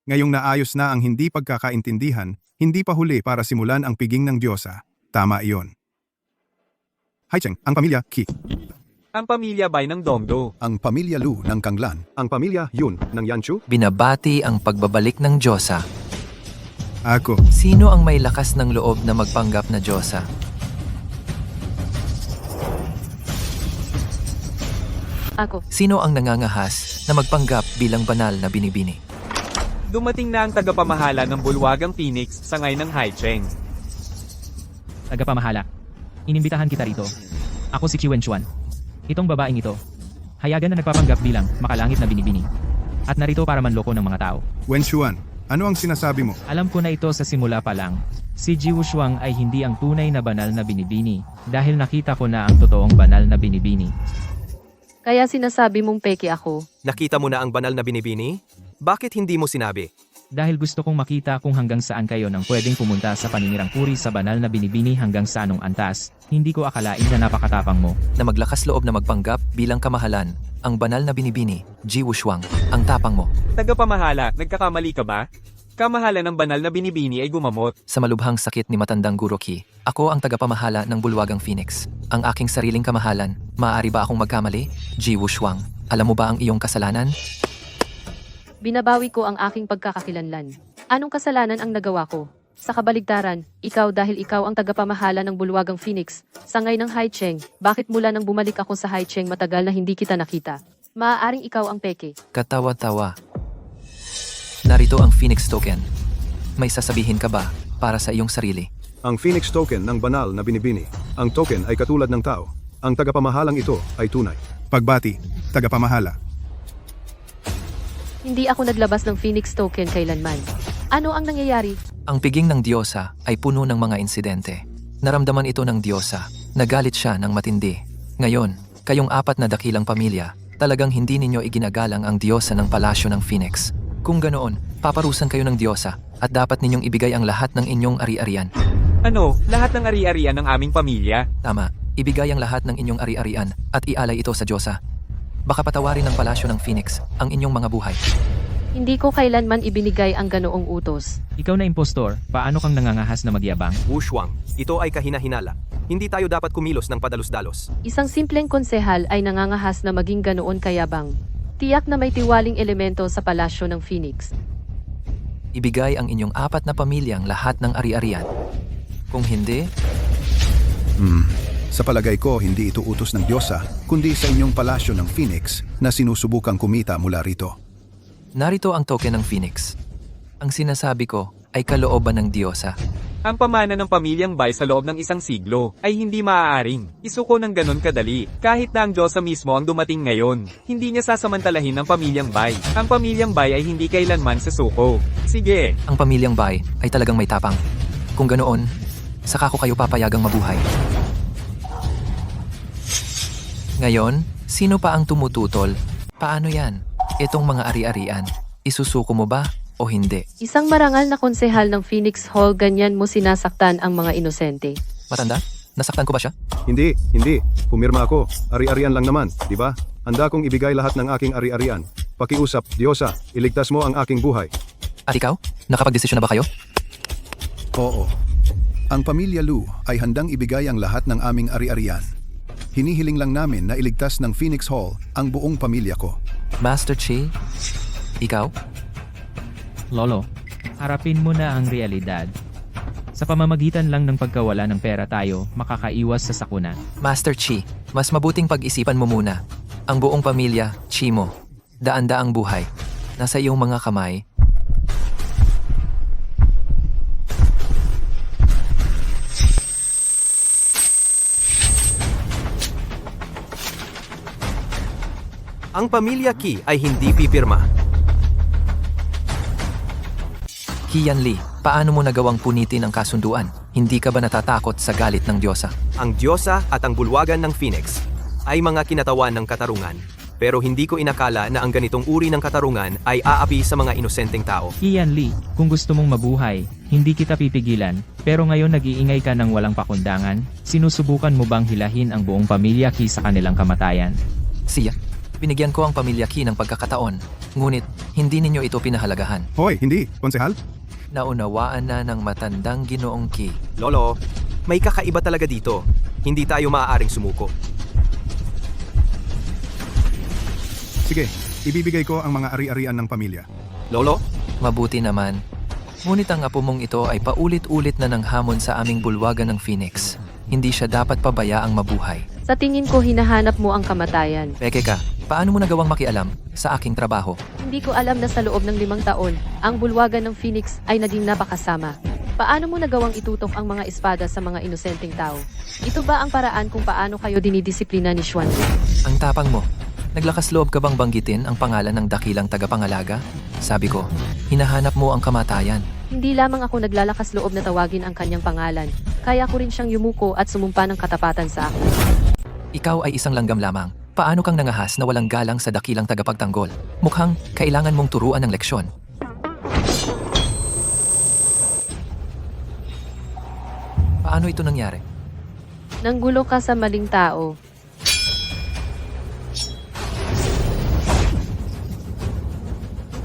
Ngayong naayos na ang hindi pagkakaintindihan, hindi pa huli para simulan ang piging ng Diyosa. Tama iyon. Haicheng, ang pamilya Qi. Ang pamilya Bai ng Dongdo. Ang pamilya Lu ng Kanglan. Ang pamilya Yun ng Yanchu. Binabati ang pagbabalik ng Diyosa. Ako. Sino ang may lakas ng loob na magpanggap na Diyosa? Ako. Sino ang nangangahas na magpanggap bilang banal na binibini? Dumating na ang tagapamahala ng bulwagang Phoenix, sangay ng Haicheng. Tagapamahala. Inimbitahan kita rito. Ako si Qiwen Chuan. Itong babaeng ito. Hayagan na nagpapanggap bilang makalangit na binibini. At narito para manloko ng mga tao. Wen Chuan, ano ang sinasabi mo? Alam ko na ito sa simula pa lang. Si Ji Wushuang ay hindi ang tunay na banal na binibini dahil nakita ko na ang totoong banal na binibini. Kaya sinasabi mong peke ako. Nakita mo na ang banal na binibini? Bakit hindi mo sinabi? Dahil gusto kong makita kung hanggang saan kayo nang pwedeng pumunta sa paninirang puri sa banal na binibini hanggang sa anong antas. Hindi ko akalain na napakatapang mo. Na maglakas loob na magpanggap bilang kamahalan, ang banal na binibini, Ji Wushuang, ang tapang mo. Tagapamahala, nagkakamali ka ba? Kamahala ng banal na binibini ay gumamot. Sa malubhang sakit ni matandang Guro Qi, ako ang tagapamahala ng bulwagang Phoenix. Ang aking sariling kamahalan, maaari ba akong magkamali? Ji Wushuang, alam mo ba ang iyong kasalanan? Binabawi ko ang aking pagkakakilanlan. Anong kasalanan ang nagawa ko? Sa kabaligtaran, ikaw dahil ikaw ang tagapamahala ng bulwagang Phoenix, sangay ng Haicheng, bakit mula nang bumalik ako sa Haicheng matagal na hindi kita nakita? Maaaring ikaw ang peke. Katawa-tawa. Narito ang Phoenix Token. May sasabihin ka ba para sa iyong sarili? Ang Phoenix Token ng banal na binibini. Ang token ay katulad ng tao. Ang tagapamahalang ito ay tunay. Pagbati, tagapamahala. Hindi ako naglabas ng Phoenix Token kailanman. Ano ang nangyayari? Ang piging ng Diyosa ay puno ng mga insidente. Naramdaman ito ng Diyosa. Nagalit siya ng matindi. Ngayon, kayong apat na dakilang pamilya, talagang hindi ninyo iginagalang ang Diyosa ng palasyo ng Phoenix. Kung ganoon, paparusan kayo ng Diyosa at dapat ninyong ibigay ang lahat ng inyong ari-arian. Ano, lahat ng ari-arian ng aming pamilya? Tama, ibigay ang lahat ng inyong ari-arian at ialay ito sa Diyosa. Baka patawarin ng palasyo ng Phoenix ang inyong mga buhay. Hindi ko kailanman ibinigay ang ganoong utos. Ikaw na impostor, paano kang nangangahas na magyabang? Wushuang, ito ay kahina-hinala. Hindi tayo dapat kumilos ng padalos-dalos. Isang simpleng konsehal ay nangangahas na maging ganoon kayabang. Tiyak na may tiwaling elemento sa palasyo ng Phoenix. Ibigay ang inyong apat na pamilyang lahat ng ari-arian. Kung hindi, Sa palagay ko, hindi ito utos ng Diyosa, kundi sa inyong palasyo ng Phoenix na sinusubukang kumita mula rito. narito ang token ng Phoenix. Ang sinasabi ko ay kalooban ng Diyosa. Ang pamana ng pamilyang Bai sa loob ng isang siglo ay hindi maaaring isuko ng ganon kadali. Kahit na ang Diyosa mismo ang dumating ngayon, hindi niya sasamantalahin ang pamilyang Bai. Ang pamilyang Bai ay hindi kailanman sasuko. Sige. Ang pamilyang Bai ay talagang may tapang. Kung ganoon, saka ko kayo papayagang mabuhay. Ngayon, sino pa ang tumututol? Paano yan? Itong mga ari-arian, isusuko mo ba o hindi? Isang marangal na konsehal ng Phoenix Hall, ganyan mo sinasaktan ang mga inosente. Matanda? Nasaktan ko ba siya? Hindi. Pumirma ako. Ari-arian lang naman, di ba? Handa kong ibigay lahat ng aking ari-arian. Pakiusap, Diyosa, iligtas mo ang aking buhay. At ikaw? Nakapagdesisyon na ba kayo? Oo. Ang pamilya Lu ay handang ibigay ang lahat ng aming ari-arian. Hinihiling lang namin na iligtas ng Phoenix Hall ang buong pamilya ko. Master Chi? Ikaw? Lolo, harapin mo na ang realidad. Sa pamamagitan lang ng pagkawala ng pera tayo, makakaiwas sa sakuna. Master Chi, mas mabuting pag-isipan mo muna. Ang buong pamilya, Chi mo. Daan-daang buhay. Nasa iyong mga kamay. Ang pamilya Qi ay hindi pipirma. Qian Li, paano mo nagawang punitin ang kasunduan? Hindi ka ba natatakot sa galit ng Diyosa? Ang Diyosa at ang bulwagan ng Phoenix ay mga kinatawan ng katarungan. Pero hindi ko inakala na ang ganitong uri ng katarungan ay aapi sa mga inosenteng tao. Qian Li, kung gusto mong mabuhay, hindi kita pipigilan. Pero ngayon nag-iingay ka ng walang pakundangan, sinusubukan mo bang hilahin ang buong pamilya Qi sa kanilang kamatayan? Siya, binigyan ko ang pamilya Qi ng pagkakataon. Ngunit, hindi ninyo ito pinahalagahan. Hoy, hindi, konsehal? Naunawaan na ng matandang Ginoong Qi. Lolo, may kakaiba talaga dito. Hindi tayo maaaring sumuko. Sige, ibibigay ko ang mga ari-arian ng pamilya. Lolo, Mabuti naman. Ngunit ang apo mong ito ay paulit-ulit na nang hamon sa aming bulwagan ng Phoenix. Hindi siya dapat pabayaang mabuhay. Sa tingin ko hinahanap mo ang kamatayan. Peke ka, paano mo nagawang makialam sa aking trabaho? Hindi ko alam na sa loob ng 5 taon, ang bulwagan ng Phoenix ay naging napakasama. Paano mo nagawang itutok ang mga espada sa mga inosenteng tao? Ito ba ang paraan kung paano kayo dinidisiplina ni Xuan? Ang tapang mo. Naglakas loob ka bang banggitin ang pangalan ng dakilang tagapangalaga? Sabi ko, hinahanap mo ang kamatayan. Hindi lamang ako naglalakas loob na tawagin ang kanyang pangalan, kaya ko rin siyang yumuko at sumumpa ng katapatan sa akin. Ikaw ay isang langgam lamang. Paano kang nangahas na walang galang sa dakilang tagapagtanggol? Mukhang kailangan mong turuan ng leksyon. Paano ito nangyari? Nanggulo ka sa maling tao.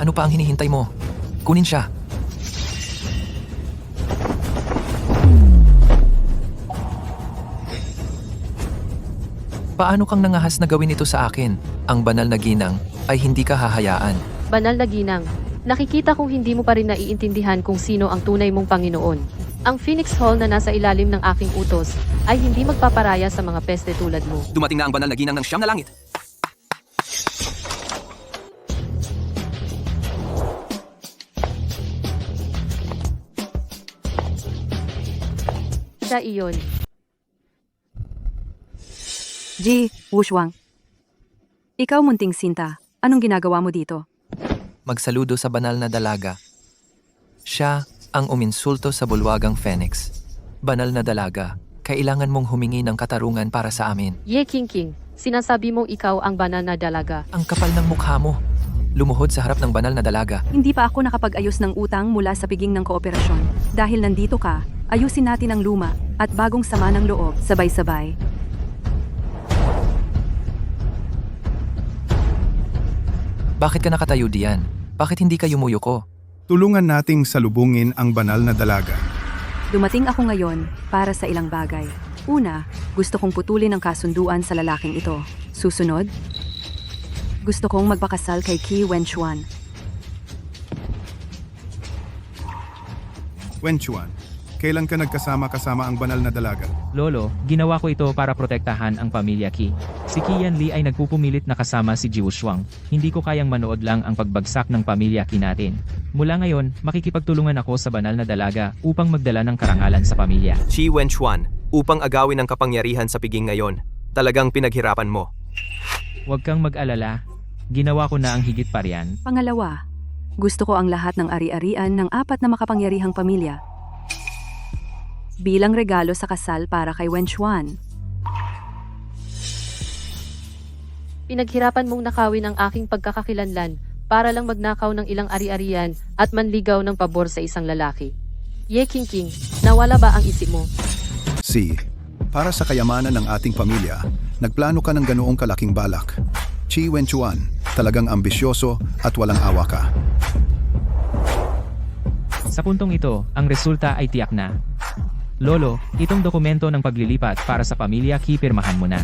Ano pa ang hinihintay mo? Kunin siya. Paano kang nangahas na gawin ito sa akin? Ang banal na ginang ay hindi ka hahayaan. Banal na ginang. Nakikita kong hindi mo pa rin naiintindihan kung sino ang tunay mong Panginoon. Ang Phoenix Hall na nasa ilalim ng aking utos ay hindi magpaparaya sa mga peste tulad mo. dumating na ang banal na ginang ng 9 na langit. Siya iyon. Ji, Wushuang. Ikaw munting sinta, anong ginagawa mo dito? Magsaludo sa banal na dalaga. Siya ang uminsulto sa bulwagang Phoenix. Banal na dalaga, kailangan mong humingi ng katarungan para sa amin. Ye King King, sinasabi mong ikaw ang banal na dalaga. Ang kapal ng mukha mo. Lumuhod sa harap ng banal na dalaga. Hindi pa ako nakapag-ayos ng utang mula sa piging ng kooperasyon. Dahil nandito ka, ayusin natin ang luma at bagong sama ng loob sabay-sabay. Bakit ka nakatayo diyan? Bakit hindi ka yumuyuko? Tulungan nating salubungin ang banal na dalaga. Dumating ako ngayon para sa ilang bagay. Una, gusto kong putulin ang kasunduan sa lalaking ito. Susunod, gusto kong magpakasal kay Qi Wenchuan. Wenchuan, kailan ka nagkasama-kasama ang banal na dalaga? Lolo, ginawa ko ito para protektahan ang pamilya Qi. Si Qian Li ay nagpupumilit na kasama si Ji Wushuang. Hindi ko kayang manood lang ang pagbagsak ng pamilya Qi natin. Mula ngayon, makikipagtulungan ako sa banal na dalaga upang magdala ng karangalan sa pamilya. Qi Wenchuan, upang agawin ang kapangyarihan sa piging ngayon. Talagang pinaghirapan mo. Huwag kang mag-alala. Ginawa ko na ang higit pa riyan. Pangalawa, gusto ko ang lahat ng ari-arian ng 4 na makapangyarihang pamilya. Bilang regalo sa kasal para kay Wenchuan. Pinaghirapan mong nakawin ang aking pagkakakilanlan para lang magnakaw ng ilang ari-arian at manligaw ng pabor sa isang lalaki. Ye King King, nawala ba ang isip mo? Si, para sa kayamanan ng ating pamilya, nagplano ka ng ganoong kalaking balak. Qi Wenchuan, talagang ambisyoso at walang awa ka. Sa puntong ito, ang resulta ay tiyak na. Lolo, itong dokumento ng paglilipat para sa pamilya Qi pirmahan mo na.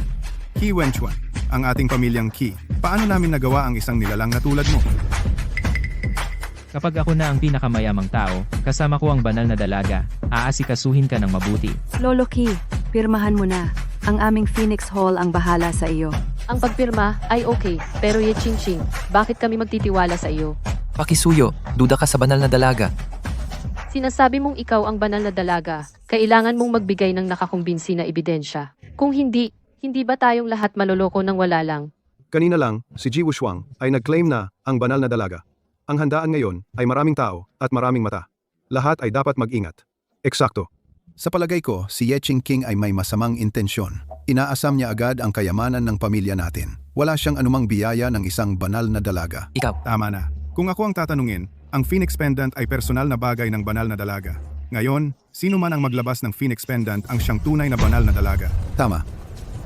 Qi Wenchuan, ang ating pamilyang Qi. Paano namin nagawa ang isang nilalang na tulad mo? Kapag ako na ang pinakamayamang tao, kasama ko ang banal na dalaga, aasikasuhin ka ng mabuti. Lolo Ki, pirmahan mo na. Ang aming Phoenix Hall ang bahala sa iyo. Ang pagpirma ay okay, pero Ye Ching Ching, bakit kami magtitiwala sa iyo? Pakisuyo, duda ka sa banal na dalaga. Sinasabi mong ikaw ang banal na dalaga, kailangan mong magbigay ng nakakumbinsi na ebidensya. Kung hindi, hindi ba tayong lahat maloloko ng wala lang? Kanina lang, si Ji Wushuang ay nag-claim na ang banal na dalaga. Ang handaan ngayon ay maraming tao at maraming mata. Lahat ay dapat mag-ingat. Eksakto. Sa palagay ko, si Ye Qingqing ay may masamang intensyon. Inaasam niya agad ang kayamanan ng pamilya natin. Wala siyang anumang biyaya ng isang banal na dalaga. Ikaw. Tama na. Kung ako ang tatanungin, ang Phoenix Pendant ay personal na bagay ng banal na dalaga. Ngayon, sino man ang maglabas ng Phoenix Pendant ang siyang tunay na banal na dalaga. Tama.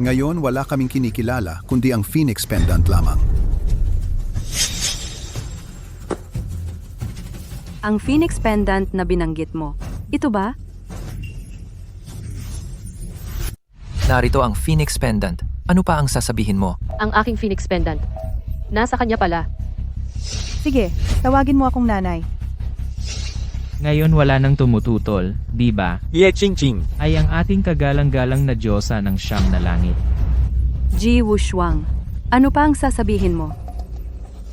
Ngayon, wala kaming kinikilala kundi ang Phoenix Pendant lamang. Ang Phoenix Pendant na binanggit mo. Ito ba? Narito ang Phoenix Pendant. Ano pa ang sasabihin mo? Ang aking Phoenix Pendant. Nasa kanya pala. Sige, tawagin mo akong nanay. Ngayon wala nang tumututol, di ba? Ye Ching Ching. Ay ang ating kagalang-galang na Diyosa ng siyam na langit. Ji Wushuang. Ano pa ang sasabihin mo?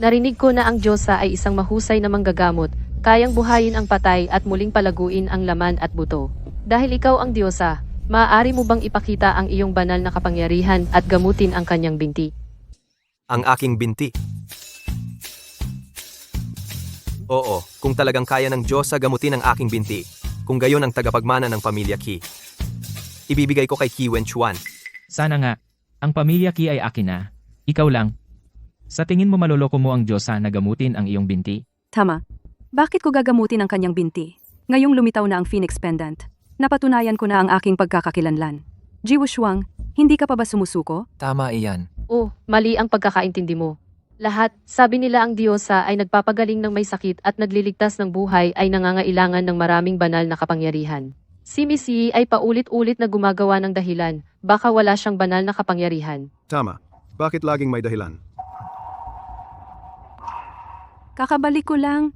Narinig ko na ang Diyosa ay isang mahusay na manggagamot, kayang buhayin ang patay at muling palaguin ang laman at buto. Dahil ikaw ang Diyosa, maaari mo bang ipakita ang iyong banal na kapangyarihan at gamutin ang kanyang binti? Ang aking binti. Oo, kung talagang kaya ng Diyos gamutin ang aking binti, kung gayon ang tagapagmana ng pamilya Qi. Ibibigay ko kay Qi Wenchuan. Sana nga, ang pamilya Qi ay akin na. Ikaw lang. Sa tingin mo maloloko mo ang Diyosa na gamutin ang iyong binti? Tama. Bakit ko gagamutin ang kanyang binti? Ngayong lumitaw na ang Phoenix Pendant. Napatunayan ko na ang aking pagkakakilanlan. Ji Wushuang, hindi ka pa ba sumusuko? Tama iyan. Oh, mali ang pagkakaintindi mo. Lahat, sabi nila ang Diyosa ay nagpapagaling ng may sakit at nagliligtas ng buhay ay nangangailangan ng maraming banal na kapangyarihan. Si Miss Yi ay paulit-ulit na gumagawa ng dahilan, baka wala siyang banal na kapangyarihan. Tama. Bakit laging may dahilan? Kakabalik ko lang.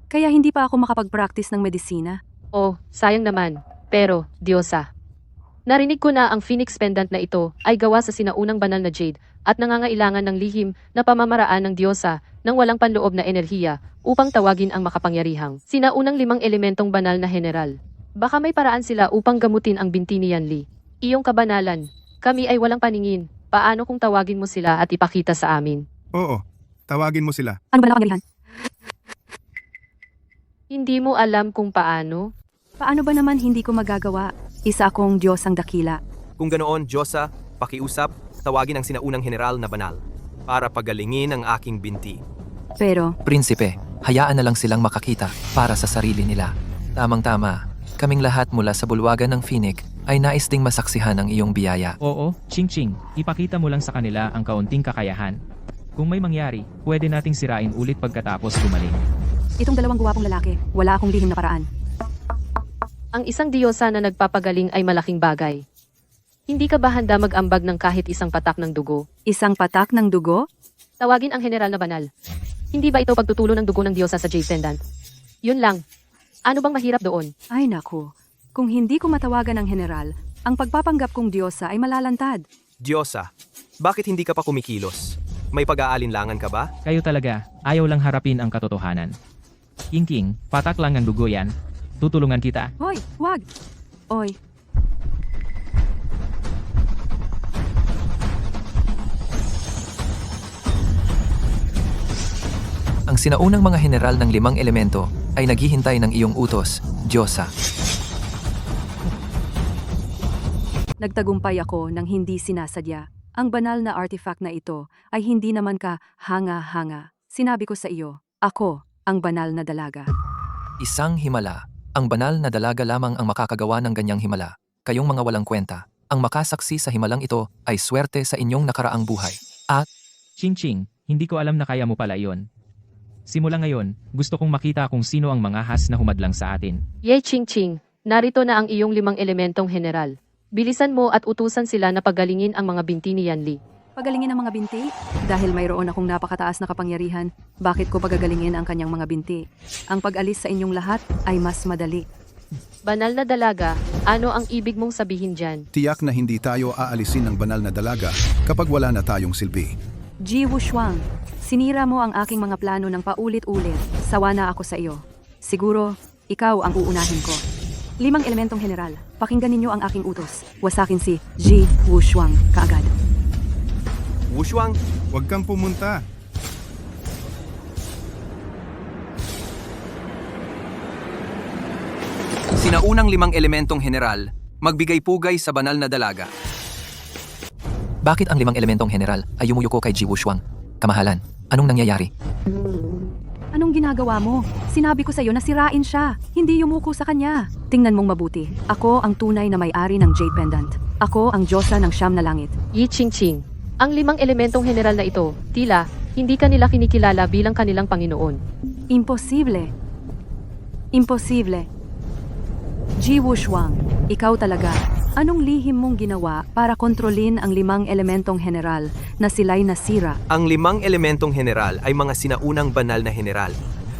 Kaya hindi pa ako makapag-practice ng medisina. Oh, sayang naman. Pero, Diyosa. Narinig ko na ang Phoenix Pendant na ito ay gawa sa sinaunang banal na jade at nangangailangan ng lihim na pamamaraan ng Diyosa ng walang panloob na enerhiya upang tawagin ang makapangyarihang sinaunang 5 elementong banal na general. Baka may paraan sila upang gamutin ang binti ni Yanli. Iyong kabanalan, kami ay walang paningin. Paano kung tawagin mo sila at ipakita sa amin? Oo, tawagin mo sila. Ano ba na kapangyarihan? Hindi mo alam kung paano? Paano ba naman hindi ko magagawa? Isa akong Diyos ang dakila. Kung ganoon, Diyosa, pakiusap, tawagin ang sinaunang general na banal para pagalingin ang aking binti. Pero, Prinsipe, hayaan na lang silang makakita para sa sarili nila. Tamang-tama, kaming lahat mula sa bulwagan ng Phoenix ay nais ding masaksihan ang iyong biyaya. Oo, Ching Ching, ipakita mo lang sa kanila ang kaunting kakayahan. Kung may mangyari, pwede nating sirain ulit pagkatapos gumaling. itong dalawang guwapong lalaki, wala akong lihim na paraan. Ang isang Diyosa na nagpapagaling ay malaking bagay. Hindi ka ba handa mag-ambag ng kahit isang patak ng dugo? Isang patak ng dugo? Tawagin ang general na banal. Hindi ba ito pagtutulo ng dugo ng Diyosa sa Jade Pendant? Yun lang. Ano bang mahirap doon? Ay naku, kung hindi ko matawagan ng general, ang pagpapanggap kong Diyosa ay malalantad. Diyosa, bakit hindi ka pa kumikilos? May pag-aalinlangan ka ba? Kayo talaga, ayaw lang harapin ang katotohanan. King, patak lang ang dugo yan. Tutulungan kita. Hoy, wag! Oy, Ang sinaunang mga general ng 5 elemento ay naghihintay ng iyong utos, Diyosa. nagtagumpay ako nang hindi sinasadya. Ang banal na artifact na ito ay hindi naman ka hanga-hanga. Sinabi ko sa iyo, ako ang banal na dalaga. Isang himala. Ang banal na dalaga lamang ang makakagawa ng ganyang himala. Kayong mga walang kwenta. Ang makasaksi sa himalang ito ay swerte sa inyong nakaraang buhay. At, Ching, hindi ko alam na kaya mo pala yon. Simula ngayon, gusto kong makita kung sino ang mga has na humadlang sa atin. Ye Ching Ching, narito na ang iyong 5 elementong general. Bilisan mo at utusan sila na pagalingin ang mga binti ni Yanli. Pagalingin ang mga binti? Dahil mayroon akong napakataas na kapangyarihan, bakit ko pagagalingin ang kanyang mga binti? Ang pag-alis sa inyong lahat ay mas madali. Banal na dalaga, ano ang ibig mong sabihin dyan? Tiyak na hindi tayo aalisin ng banal na dalaga kapag wala na tayong silbi. Ji Wushuang, sinira mo ang aking mga plano ng paulit-ulit. Sawa na ako sa iyo. Siguro, ikaw ang uunahin ko. 5 elementong general, pakinggan ninyo ang aking utos. Wasakin si Ji Wushuang kaagad. Wushuang, Huwag kang pumunta. Sinaunang 5 elementong general, magbigay pugay sa banal na dalaga. Bakit ang 5 elementong general ay yumuyuko kay Ji Wushuang? Kamahalan, anong nangyayari? Anong ginagawa mo? Sinabi ko sa iyo na sirain siya, hindi yumuko sa kanya. Tingnan mong mabuti. Ako ang tunay na may-ari ng Jade Pendant. Ako ang Diyosa ng Siyam na Langit. Yi Ching. Ang 5 elementong general na ito, tila, hindi kanila kinikilala bilang kanilang Panginoon. Imposible. Imposible. Ji Wushuang, ikaw talaga. Anong lihim mong ginawa para kontrolin ang 5 elementong general na sila'y nasira? ang 5 elementong general ay mga sinaunang banal na general.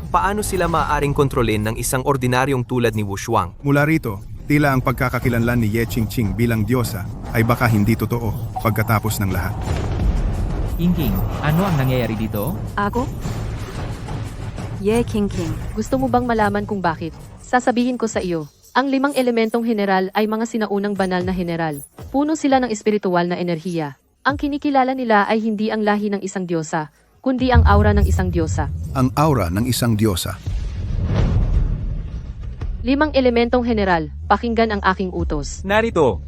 Paano sila maaaring kontrolin ng isang ordinaryong tulad ni Wushuang? Mula rito, tila ang pagkakakilanlan ni Ye Qingqing bilang diyosa ay baka hindi totoo pagkatapos ng lahat. King, ano ang nangyayari dito? Ako? Ye Qingqing. Gusto mo bang malaman kung bakit? Sasabihin ko sa iyo. Ang 5 elementong general ay mga sinaunang banal na general. Puno sila ng espiritual na enerhiya. Ang kinikilala nila ay hindi ang lahi ng isang diyosa, kundi ang aura ng isang diyosa. Ang aura ng isang diyosa. 5 elementong general, pakinggan ang aking utos. Narito.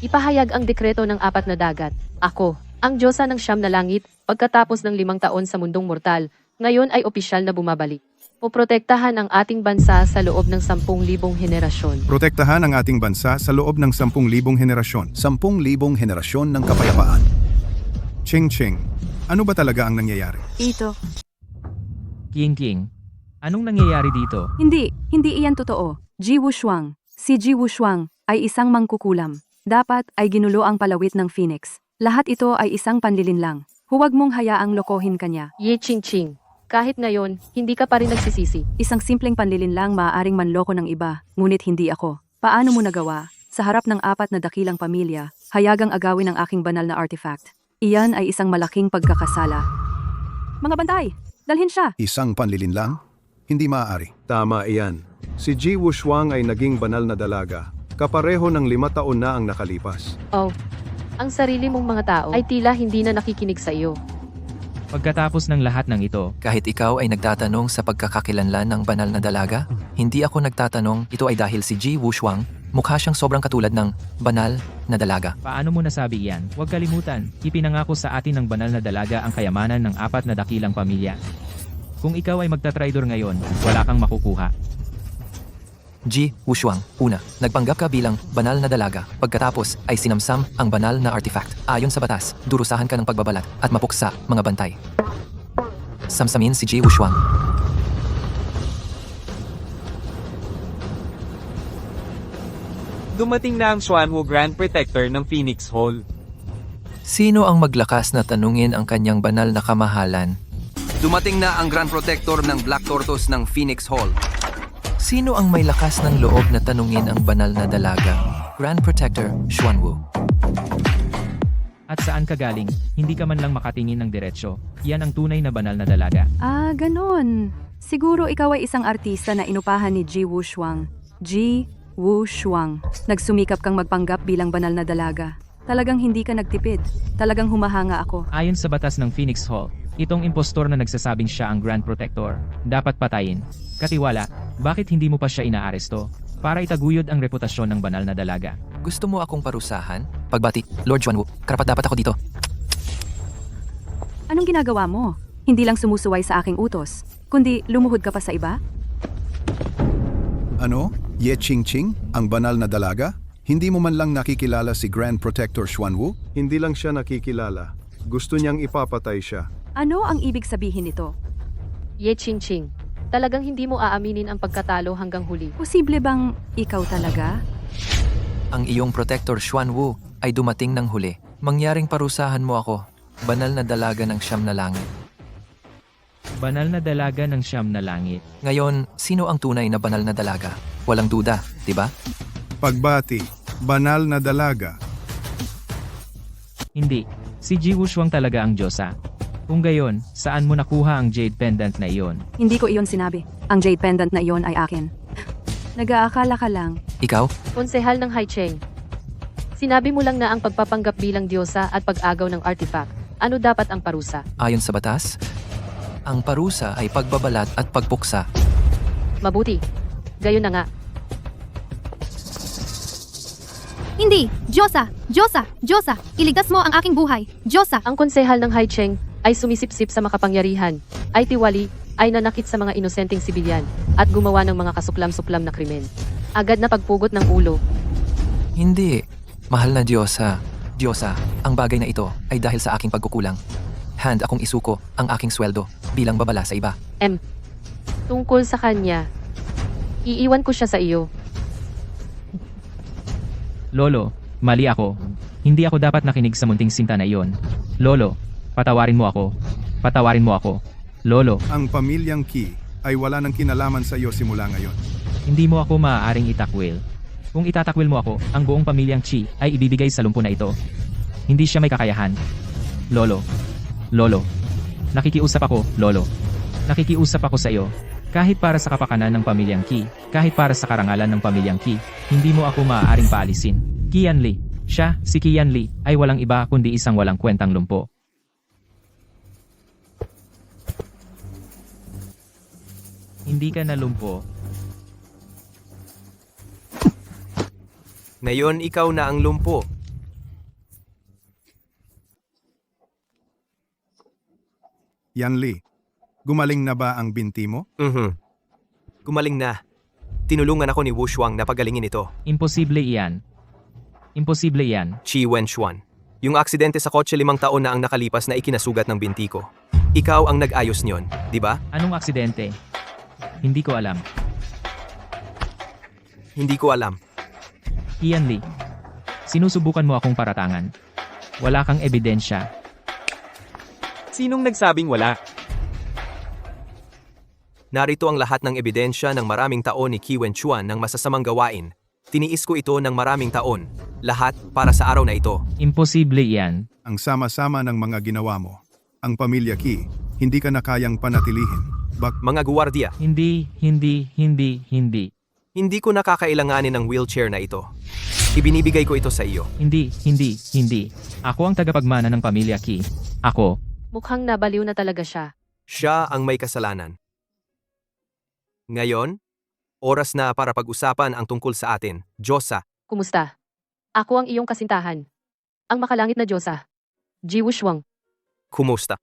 Ipahayag ang dekreto ng 4 na dagat. Ako, ang Diyosa ng Siyam na Langit, pagkatapos ng 5 taon sa mundong mortal, ngayon ay opisyal na bumabalik. Poprotektahan ang ating bansa sa loob ng 10,000 henerasyon. Protektahan ang ating bansa sa loob ng 10,000 henerasyon. 10,000 henerasyon ng kapayapaan. Ching, ano ba talaga ang nangyayari? Ito. King, anong nangyayari dito? Hindi iyan totoo. Ji Wushuang. Si Ji Wushuang ay isang mangkukulam. Dapat ay ginulo ang palawit ng Phoenix. Lahat ito ay isang panlilinlang. Huwag mong hayaang lokohin kanya. Ye Ching. Kahit ngayon, hindi ka pa rin nagsisisi. Isang simpleng panlilinlang maaaring manloko ng iba, ngunit hindi ako. Paano mo nagawa? Sa harap ng 4 na dakilang pamilya, hayagang agawin ang aking banal na artifact. Iyan ay isang malaking pagkakasala. Mga bantay, dalhin siya! Isang panlilinlang? Hindi maaari. Tama iyan. Si Ji Wushuang ay naging banal na dalaga. Kapareho ng 5 taon na ang nakalipas. Oh, ang sarili mong mga tao ay tila hindi na nakikinig sa iyo. Pagkatapos ng lahat ng ito, Kahit ikaw ay nagtatanong sa pagkakakilanlan ng banal na dalaga, hindi ako nagtatanong ito ay dahil si Ji Wushuang, mukha siyang sobrang katulad ng banal na dalaga. paano mo nasabi iyan? Huwag kalimutan, ipinangako sa atin ng banal na dalaga ang kayamanan ng 4 na dakilang pamilya. Kung ikaw ay magtatraidor ngayon, wala kang makukuha. Ji Wushuang, una, nagpanggap ka bilang banal na dalaga. Pagkatapos ay sinamsam ang banal na artifact. Ayon sa batas, durusahan ka ng pagbabalat at mapuksa mga bantay. Samsamin si Ji Wushuang. Dumating na ang Xuanwu Grand Protector ng Phoenix Hall. Sino ang maglakas na tanungin ang kanyang banal na kamahalan? Dumating na ang Grand Protector ng Black Tortoise ng Phoenix Hall. Sino ang may lakas ng loob na tanungin ang banal na dalaga? Grand Protector Xuanwu. At saan ka galing? Hindi ka man lang makatingin ng diretsyo. Yan ang tunay na banal na dalaga. Ah, ganon. Siguro ikaw ay isang artista na inupahan ni Ji Wushuang. Ji Wushuang. Nagsumikap kang magpanggap bilang banal na dalaga. Talagang hindi ka nagtipid. Talagang humahanga ako. Ayon sa batas ng Phoenix Hall, itong impostor na nagsasabing siya ang Grand Protector, dapat patayin. Katiwala, bakit hindi mo pa siya inaaresto? Para itaguyod ang reputasyon ng banal na dalaga. Gusto mo akong parusahan? Pagbati, Lord Xuanwu, karapat-dapat ako dito. Anong ginagawa mo? Hindi lang sumusuway sa aking utos, kundi lumuhod ka pa sa iba? Ano? Ye Qingqing? Ang banal na dalaga? Hindi mo man lang nakikilala si Grand Protector Xuanwu? Hindi lang siya nakikilala. Gusto niyang ipapatay siya. Ano ang ibig sabihin nito? Ye Ching Ching. Talagang hindi mo aaminin ang pagkatalo hanggang huli. Posible bang ikaw talaga? Ang iyong protector Xuan Wu ay dumating ng huli. Mangyaring parusahan mo ako. Banal na dalaga ng siyam na langit. Banal na dalaga ng siyam na langit. Ngayon, sino ang tunay na banal na dalaga? Walang duda, di ba? Pagbati, banal na dalaga. Hindi. Si Ji Wushuang talaga ang Diyosa. Kung gayon, saan mo nakuha ang jade pendant na iyon? Hindi ko iyon sinabi. Ang jade pendant na iyon ay akin. Nag-aakala ka lang. Ikaw? Konsehal ng Haicheng. Sinabi mo lang na ang pagpapanggap bilang diyosa at pag-agaw ng artifact. Ano dapat ang parusa? Ayon sa batas, ang parusa ay pagbabalat at pagpuksa. Mabuti. Gayon na nga. Hindi! Diyosa! Diyosa! Diyosa! Iligtas mo ang aking buhay! Diyosa! Ang konsehal ng Haicheng ay sumisipsip sa makapangyarihan, ay tiwali, ay nanakit sa mga inosenteng sibilyan, at gumawa ng mga kasuklam-suklam na krimen. Agad na pagpugot ng ulo. Hindi. Mahal na Diyosa. Diyosa, ang bagay na ito ay dahil sa aking pagkukulang. Hand akong isuko ang aking sweldo bilang babala sa iba. Tungkol sa kanya, iiwan ko siya sa iyo. Lolo, mali ako. Hindi ako dapat nakinig sa munting sinta na iyon. Lolo, patawarin mo ako. Patawarin mo ako. Lolo, Ang pamilyang Qi ay wala ng kinalaman sa iyo simula ngayon. hindi mo ako maaaring itakwil. Kung itatakwil mo ako, ang buong pamilyang Chi ay ibibigay sa lumpo na ito. Hindi siya may kakayahan. Lolo. Lolo. Nakikiusap ako, Lolo. Nakikiusap ako sa iyo. Kahit para sa kapakanan ng pamilyang Qi, kahit para sa karangalan ng pamilyang Qi, hindi mo ako maaaring paalisin. Qian Li. Siya, si Qian Li, ay walang iba kundi isang walang kwentang lumpo. Hindi ka na lumpo. Ngayon ikaw na ang lumpo. Yan Li, gumaling na ba ang binti mo? Gumaling na. Tinulungan ako ni Wushuang na pagalingin ito. Imposible iyan. Imposible iyan. Qi Wenshuan. Yung aksidente sa kotse 5 taon na ang nakalipas na ikinasugat ng binti ko. Ikaw ang nag-ayos niyon, di ba? Anong aksidente? Hindi ko alam. Hindi ko alam. Qian Li. Sinusubukan mo akong paratangan. Wala kang ebidensya. Sinong nagsabing wala? Narito ang lahat ng ebidensya ng maraming taon ni Qi Wenchuan ng masasamang gawain. Tiniis ko ito ng maraming taon. Lahat para sa araw na ito. Imposible iyan. Ang sama-sama ng mga ginawa mo. Ang pamilya Qi, hindi ka na kayang panatilihin. Mga guwardiya, Hindi. hindi ko nakakailanganin ng wheelchair na ito. Ibinibigay ko ito sa iyo. Hindi. Ako ang tagapagmana ng pamilya Qi. Ako. Mukhang nabaliw na talaga siya. Siya ang may kasalanan. Ngayon, oras na para pag-usapan ang tungkol sa atin. Diyosa, Kumusta? Ako ang iyong kasintahan. Ang makalangit na diyosa. Ji Wushuang. kumusta?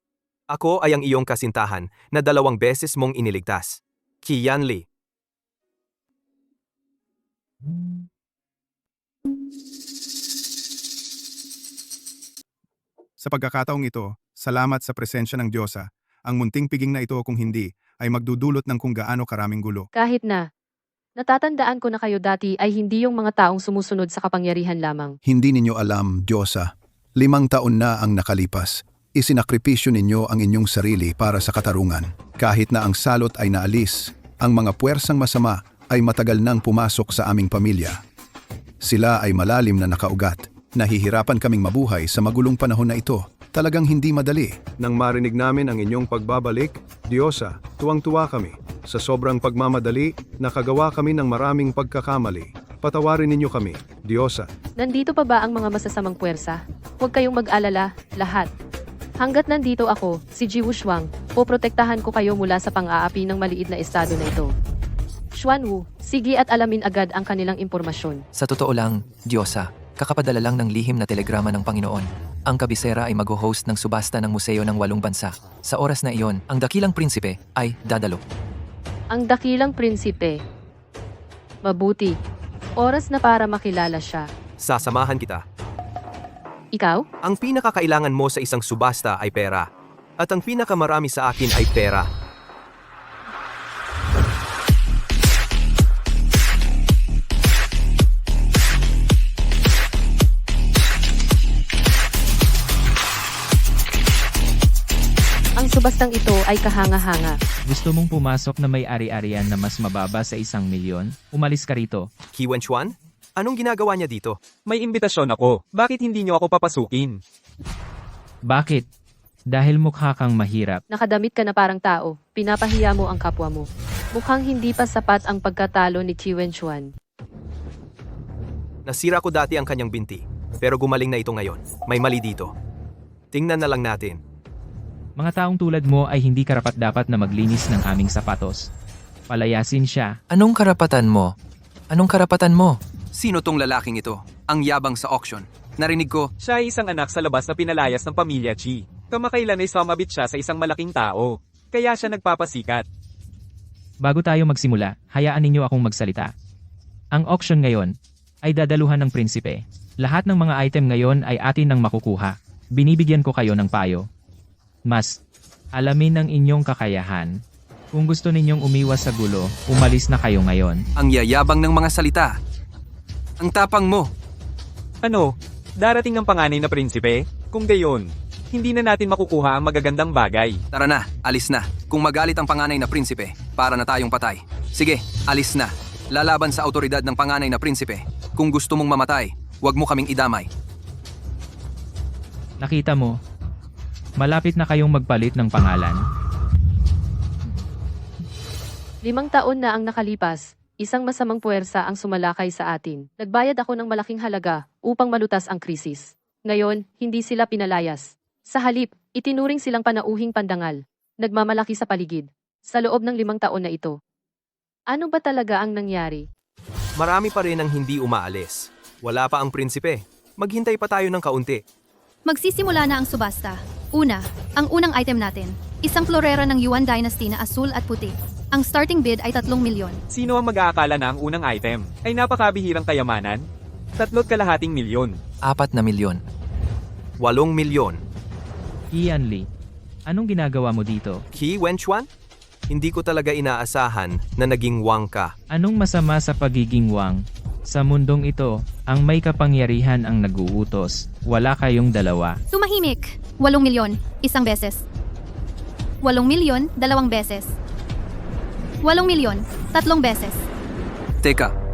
Ako ay ang iyong kasintahan na 2 beses mong iniligtas. Qian Li. Sa pagkakataong ito, salamat sa presensya ng Diyosa. Ang munting piging na ito kung hindi, ay magdudulot ng kung gaano karaming gulo. Kahit na. Natatandaan ko na kayo dati ay hindi yung mga taong sumusunod sa kapangyarihan lamang. Hindi ninyo alam, Diyosa. 5 taon na ang nakalipas. Isinakripisyo ninyo ang inyong sarili para sa katarungan. Kahit na ang salot ay naalis, ang mga puwersang masama ay matagal nang pumasok sa aming pamilya. Sila ay malalim na nakaugat. Nahihirapan kaming mabuhay sa magulong panahon na ito. Talagang hindi madali. Nang marinig namin ang inyong pagbabalik, Diyosa, tuwang-tuwa kami. Sa sobrang pagmamadali, nakagawa kami ng maraming pagkakamali. Patawarin ninyo kami, Diyosa. Nandito pa ba ang mga masasamang puwersa? Huwag kayong mag-alala, lahat. Hanggat nandito ako, si Ji Wushuang, poprotektahan ko kayo mula sa pang-aapi ng maliit na estado na ito. Xuan Wu, sige at alamin agad ang kanilang impormasyon. Sa totoo lang, Diyosa, kakapadala lang ng lihim na telegrama ng Panginoon. Ang kabisera ay mag-host ng subasta ng museo ng 8 bansa. Sa oras na iyon, ang dakilang prinsipe ay dadalo. Ang dakilang prinsipe. Mabuti. Oras na para makilala siya. Sasamahan kita. Ikaw? Ang pinakakailangan mo sa isang subasta ay pera. At ang pinakamarami sa akin ay pera. Ang subastang ito ay kahanga-hanga. Gusto mong pumasok na may ari-arian na mas mababa sa 1 milyon? Umalis ka rito. Qi Wenchuan? Anong ginagawa niya dito? May imbitasyon ako. Bakit hindi niyo ako papasukin? Bakit? Dahil mukha kang mahirap. Nakadamit ka na parang tao. Pinapahiya mo ang kapwa mo. Mukhang hindi pa sapat ang pagkatalo ni Qi Wenchuan. Nasira ko dati ang kanyang binti. Pero gumaling na ito ngayon. May mali dito. Tingnan na lang natin. Mga taong tulad mo ay hindi karapat-dapat na maglinis ng aming sapatos. Palayasin siya. Anong karapatan mo? Anong karapatan mo? Sino tong lalaking ito? Ang yabang sa auction. Narinig ko, Siya ay isang anak sa labas na pinalayas ng pamilya Chi. Kamakailan ay sumabit siya sa isang malaking tao. Kaya siya nagpapasikat. Bago tayo magsimula, hayaan ninyo akong magsalita. Ang auction ngayon ay dadaluhan ng prinsipe. Lahat ng mga item ngayon ay atin nang makukuha. Binibigyan ko kayo ng payo. Mas, alamin ang inyong kakayahan. Kung gusto ninyong umiwas sa gulo, umalis na kayo ngayon. ang yayabang ng mga salita. Ang tapang mo. Ano? Darating ang panganay na prinsipe? Kung gayon, hindi na natin makukuha ang magagandang bagay. Tara na, alis na. Kung magalit ang panganay na prinsipe, para na tayong patay. Sige, alis na. Lalaban sa autoridad ng panganay na prinsipe. Kung gusto mong mamatay, huwag mo kaming idamay. Nakita mo, malapit na kayong magpalit ng pangalan. 5 taon na ang nakalipas, isang masamang puwersa ang sumalakay sa atin. Nagbayad ako ng malaking halaga upang malutas ang krisis. Ngayon, hindi sila pinalayas. Sa halip, itinuring silang panauhing pandangal. Nagmamalaki sa paligid. Sa loob ng 5 taon na ito. Ano ba talaga ang nangyari? Marami pa rin ang hindi umaalis. Wala pa ang prinsipe. Maghintay pa tayo ng kaunti. Magsisimula na ang subasta. Una, ang unang item natin. Isang florera ng Yuan Dynasty na asul at puti. Ang starting bid ay 3 milyon. Sino ang mag-aakala na ang unang item ay napakabihirang kayamanan? 3.2 milyon. 4 na milyon. 8 milyon. Ian Lee, anong ginagawa mo dito? Qi Wenchuan? Hindi ko talaga inaasahan na naging wang ka. Anong masama sa pagiging wang? Sa mundong ito, ang may kapangyarihan ang naguutos. Wala kayong dalawa. Tumahimik. 8 milyon, 1 beses. 8 milyon, 2 beses. 8 milyon, 3 beses. Teka,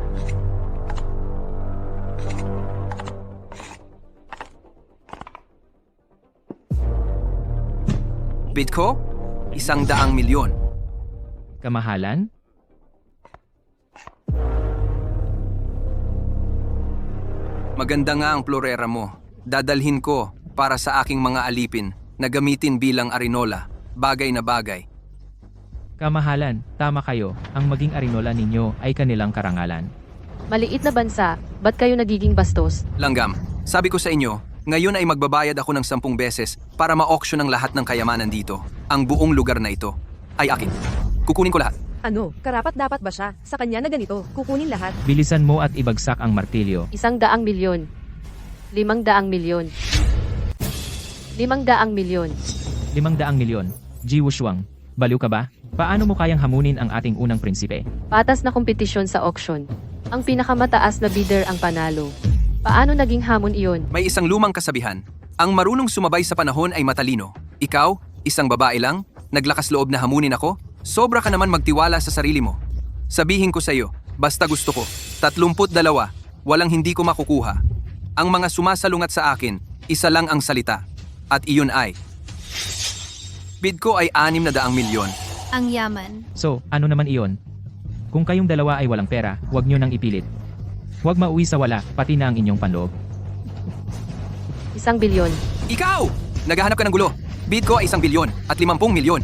bid ko? 100 milyon. Kamahalan? Maganda nga ang florera mo. Dadalhin ko para sa aking mga alipin na gamitin bilang arinola. Bagay na bagay. Kamahalan, tama kayo. Ang maging arinola ninyo ay kanilang karangalan. Maliit na bansa, ba't kayo nagiging bastos? Langgam, sabi ko sa inyo, ngayon ay magbabayad ako ng 10 beses para ma-auction ang lahat ng kayamanan dito. Ang buong lugar na ito ay akin. Kukunin ko lahat. Ano, karapat dapat ba siya? Sa kanya na ganito, kukunin lahat. Bilisan mo at ibagsak ang martilyo. 100 milyon. 500 milyon. 500 milyon. 500 milyon. Ji Wushuang, baliw ka ba? Paano mo kayang hamunin ang ating unang prinsipe? Patas na kompetisyon sa auction. Ang pinakamataas na bidder ang panalo. Paano naging hamon iyon? May isang lumang kasabihan. Ang marunong sumabay sa panahon ay matalino. Ikaw, isang babae lang, naglakas loob na hamunin ako? Sobra ka naman magtiwala sa sarili mo. Sabihin ko sa iyo, basta gusto ko. 32, walang hindi ko makukuha. Ang mga sumasalungat sa akin, isa lang ang salita. At iyon ay, bid ko ay 600 milyon. Ang yaman. So, ano naman iyon? Kung kayong dalawa ay walang pera, huwag nyo nang ipilit. Huwag mauwi sa wala, pati na ang inyong panloob. 1 bilyon. Ikaw! Naghahanap ka ng gulo. Bid ko ay 1 bilyon at 50 milyon.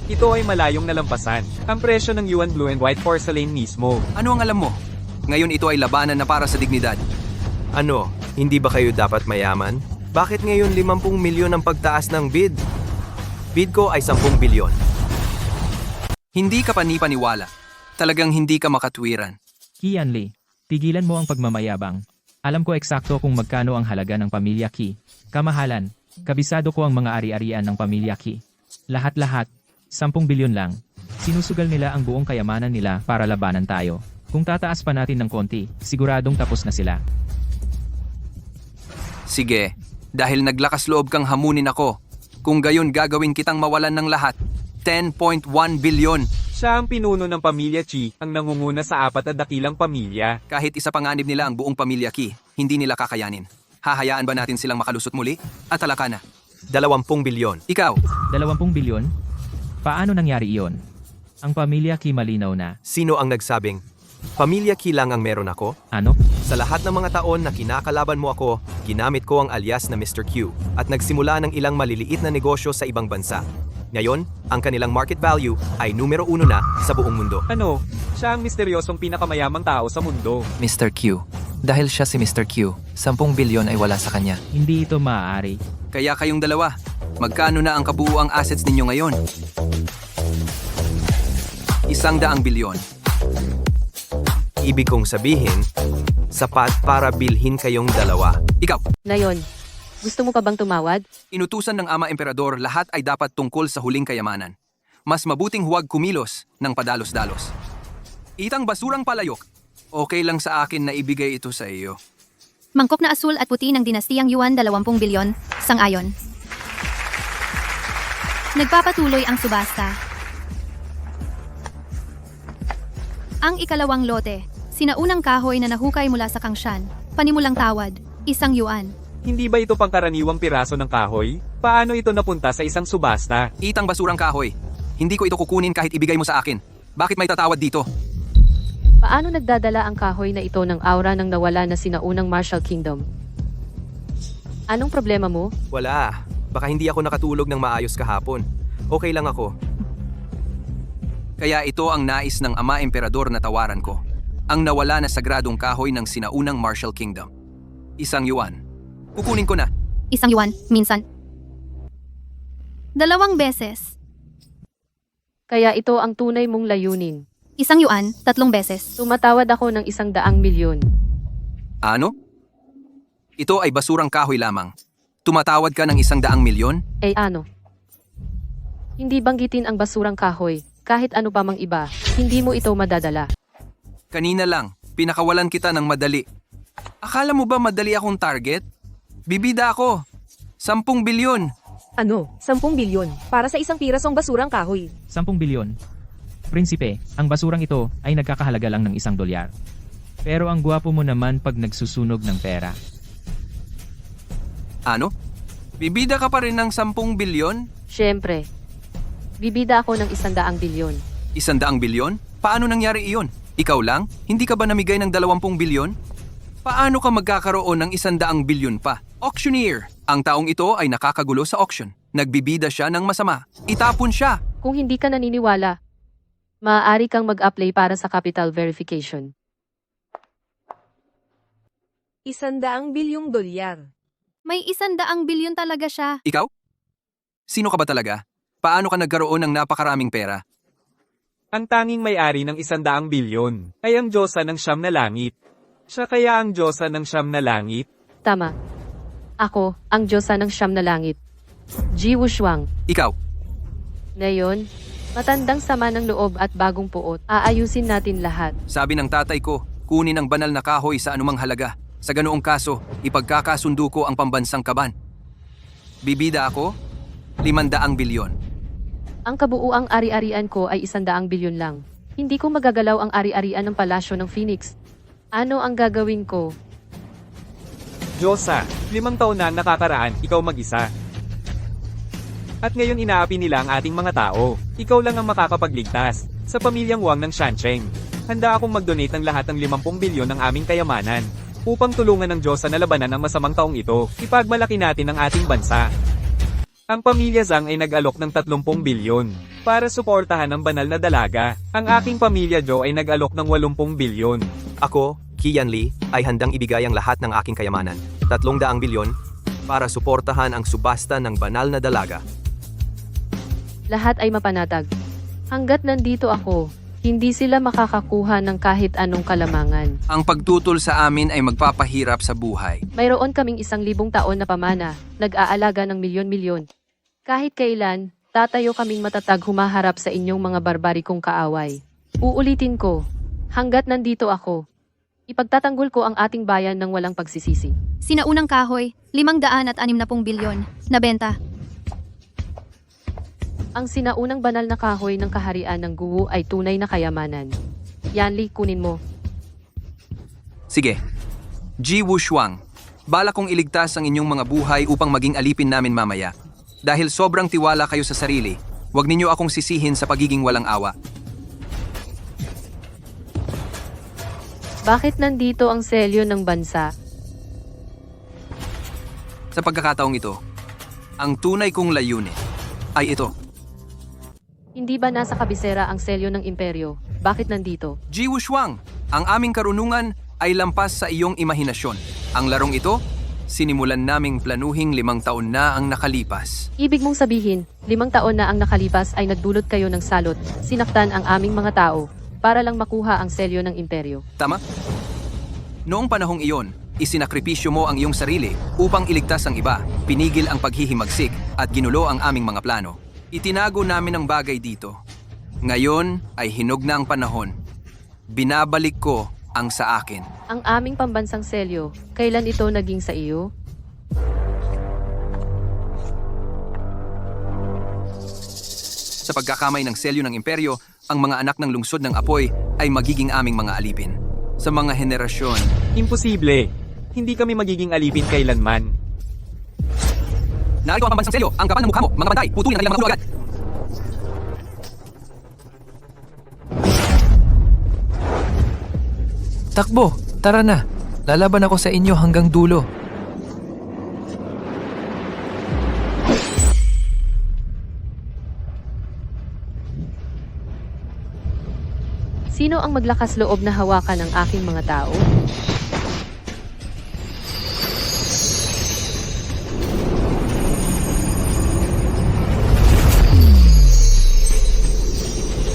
Ito ay malayong nalampasan. Ang presyo ng Yuan Blue and White Porcelain mismo. Ano ang alam mo? Ngayon ito ay labanan na para sa dignidad. Ano, hindi ba kayo dapat mayaman? Bakit ngayon 50 milyon ang pagtaas ng bid? Bid ko ay 10 bilyon. Hindi ka panipaniwala. Talagang hindi ka makatwiran. Qian Li, tigilan mo ang pagmamayabang. Alam ko eksakto kung magkano ang halaga ng pamilya Qi. Kamahalan, Kabisado ko ang mga ari-arian ng pamilya Qi. Lahat-lahat, 10 bilyon lang. Sinusugal nila ang buong kayamanan nila para labanan tayo. Kung tataas pa natin ng konti, siguradong tapos na sila. Sige, dahil naglakas loob kang hamunin ako. Kung gayon gagawin kitang mawalan ng lahat. 10.1 bilyon. Siya ang pinuno ng pamilya Qi, ang nangunguna sa 4 na dakilang pamilya. Kahit isa panganib nila ang buong pamilya Qi, hindi nila kakayanin. Hahayaan ba natin silang makalusot muli? At talaka na. 20 bilyon. Ikaw, 20 bilyon? Paano nangyari iyon? Ang pamilya Qi malinaw na. Sino ang nagsabing, pamilya Qi lang ang meron ako? Ano? Sa lahat ng mga taon na kinakalaban mo ako, ginamit ko ang alias na Mr. Q at nagsimula ng ilang maliliit na negosyo sa ibang bansa. Ngayon, ang kanilang market value ay numero 1 na sa buong mundo. Ano? Siya ang misteryosong pinakamayamang tao sa mundo. Mr. Q. Dahil siya si Mr. Q, 10 bilyon ay wala sa kanya. Hindi ito maaari. kaya kayong dalawa, magkano na ang kabuuang assets ninyo ngayon? 100 bilyon. Ibig kong sabihin, sapat para bilhin kayong dalawa. Ikaw, Ngayon, gusto mo pa bang tumawad? inutusan ng Ama Emperador, lahat ay dapat tungkol sa huling kayamanan. Mas mabuting huwag kumilos ng padalos-dalos. Itang basurang palayok, okay lang sa akin na ibigay ito sa iyo. Mangkok na asul at puti ng dinastiyang Yuan 20 bilyon, sang-ayon. Nagpapatuloy ang subasta. Ang ikalawang lote, sinaunang kahoy na nahukay mula sa Kangshan, panimulang tawad, 1 yuan. Hindi ba ito pangkaraniwang piraso ng kahoy? Paano ito napunta sa isang subasta? Itang basurang kahoy, hindi ko ito kukunin kahit ibigay mo sa akin. Bakit may tatawad dito? Paano nagdadala ang kahoy na ito ng aura ng nawala na sinaunang Marshall Kingdom? Anong problema mo? Wala. Baka hindi ako nakatulog ng maayos kahapon. Okay lang ako. Kaya ito ang nais ng Ama Emperador na tawaran ko. Ang nawala na sagradong kahoy ng sinaunang Marshall Kingdom. 1 yuan. Kukunin ko na. 1 yuan, minsan. 2 beses. Kaya ito ang tunay mong layunin. 1 yuan, 3 beses. Tumatawad ako ng 100 milyon. Ano? Ito ay basurang kahoy lamang. Tumatawad ka ng 100 milyon? Eh ano? Hindi banggitin ang basurang kahoy. Kahit ano pa mang iba, hindi mo ito madadala. Kanina lang, pinakawalan kita ng madali. Akala mo ba madali akong target? Bibida ako. 10 bilyon. Ano? 10 bilyon. Para sa isang pirasong basurang kahoy. 10 bilyon. Prinsipe, ang basurang ito ay nagkakahalaga lang ng $1. Pero ang gwapo mo naman pag nagsusunog ng pera. Ano? Bibida ka pa rin ng 10 bilyon? Siyempre. Bibida ako ng 100 bilyon. 100 bilyon? Paano nangyari iyon? Ikaw lang? Hindi ka ba namigay ng 20 bilyon? Paano ka magkakaroon ng 100 bilyon pa? Auctioneer! Ang taong ito ay nakakagulo sa auction. Nagbibida siya ng masama. Itapon siya! Kung hindi ka naniniwala, maaari kang mag-apply para sa capital verification. 100 bilyong dolyar. May 100 bilyon talaga siya. Ikaw? Sino ka ba talaga? Paano ka nagkaroon ng napakaraming pera? Ang tanging may-ari ng 100 bilyon ay ang Diyosa ng Siyam na Langit. Siya kaya ang Diyosa ng Siyam na Langit? Tama. Ako, ang Diyosa ng Siyam na Langit. Ji Wushuang. Ikaw? Ngayon, matandang sama ng loob at bagong puot. Aayusin natin lahat. Sabi ng tatay ko, kunin ang banal na kahoy sa anumang halaga. Sa ganoong kaso, ipagkakasundo ko ang pambansang kaban. Bibida ako? 500 bilyon. Ang kabuuang ari-arian ko ay 100 bilyon lang. Hindi ko magagalaw ang ari-arian ng palasyo ng Phoenix. Ano ang gagawin ko? Diyosa, 5 taon na ang nakakaraan, ikaw mag-isa. At ngayon inaapi nila ang ating mga tao. Ikaw lang ang makakapagligtas. Sa pamilyang Wang ng Shancheng. Handa akong mag-donate ng lahat ng 50 bilyon ng aming kayamanan upang tulungan ng Diyosa na labanan ang masamang taong ito. Ipagmalaki natin ang ating bansa. Ang pamilya Zhang ay nag-alok ng 30 bilyon para suportahan ang banal na dalaga. Ang aking pamilya Zhou ay nag-alok ng 80 bilyon. Ako, Qian Li, ay handang ibigay ang lahat ng aking kayamanan, 300 bilyon, para suportahan ang subasta ng banal na dalaga. Lahat ay mapanatag. Hanggat nandito ako, Hindi sila makakakuha ng kahit anong kalamangan. Ang pagtutol sa amin ay magpapahirap sa buhay. Mayroon kaming 1,000 taon na pamana, nag-aalaga ng milyon-milyon. Kahit kailan, tatayo kaming matatag humaharap sa inyong mga barbarikong kaaway. Uulitin ko, hanggat nandito ako, ipagtatanggol ko ang ating bayan ng walang pagsisisi. Sinaunang kahoy, 560 bilyon, nabenta. Ang sinaunang banal na kahoy ng kaharian ng Guo ay tunay na kayamanan. Yanli, kunin mo. Sige. Ji Wushuang, bala kong iligtas ang inyong mga buhay upang maging alipin namin mamaya. Dahil sobrang tiwala kayo sa sarili, huwag ninyo akong sisihin sa pagiging walang awa. Bakit nandito ang selyo ng bansa? Sa pagkakataong ito, ang tunay kong layunin ay ito. Hindi ba nasa kabisera ang selyo ng imperyo? Bakit nandito? Ji Wushuang, ang aming karunungan ay lampas sa iyong imahinasyon. Ang larong ito, sinimulan naming planuhing 5 taon na ang nakalipas. Ibig mong sabihin, 5 taon na ang nakalipas ay nagdulot kayo ng salot, sinaktan ang aming mga tao, para lang makuha ang selyo ng imperyo. Tama? Noong panahong iyon, isinakripisyo mo ang iyong sarili upang iligtas ang iba, pinigil ang paghihimagsik at ginulo ang aming mga plano. Itinago namin ang bagay dito. Ngayon ay hinog na ang panahon. Binabalik ko ang sa akin. Ang aming pambansang selyo, kailan ito naging sa iyo? Sa pagkakamay ng selyo ng imperyo, ang mga anak ng lungsod ng apoy ay magiging aming mga alipin. Sa mga henerasyon, Imposible. Hindi kami magiging alipin kailanman. narito ang pambansang selyo, ang kapal ng mukha mo, mga bantay, putulin ang ilang mga ulo agad. Takbo! Tara na! Lalaban ako sa inyo hanggang dulo. Sino ang maglakas loob na hawakan ang aking mga tao?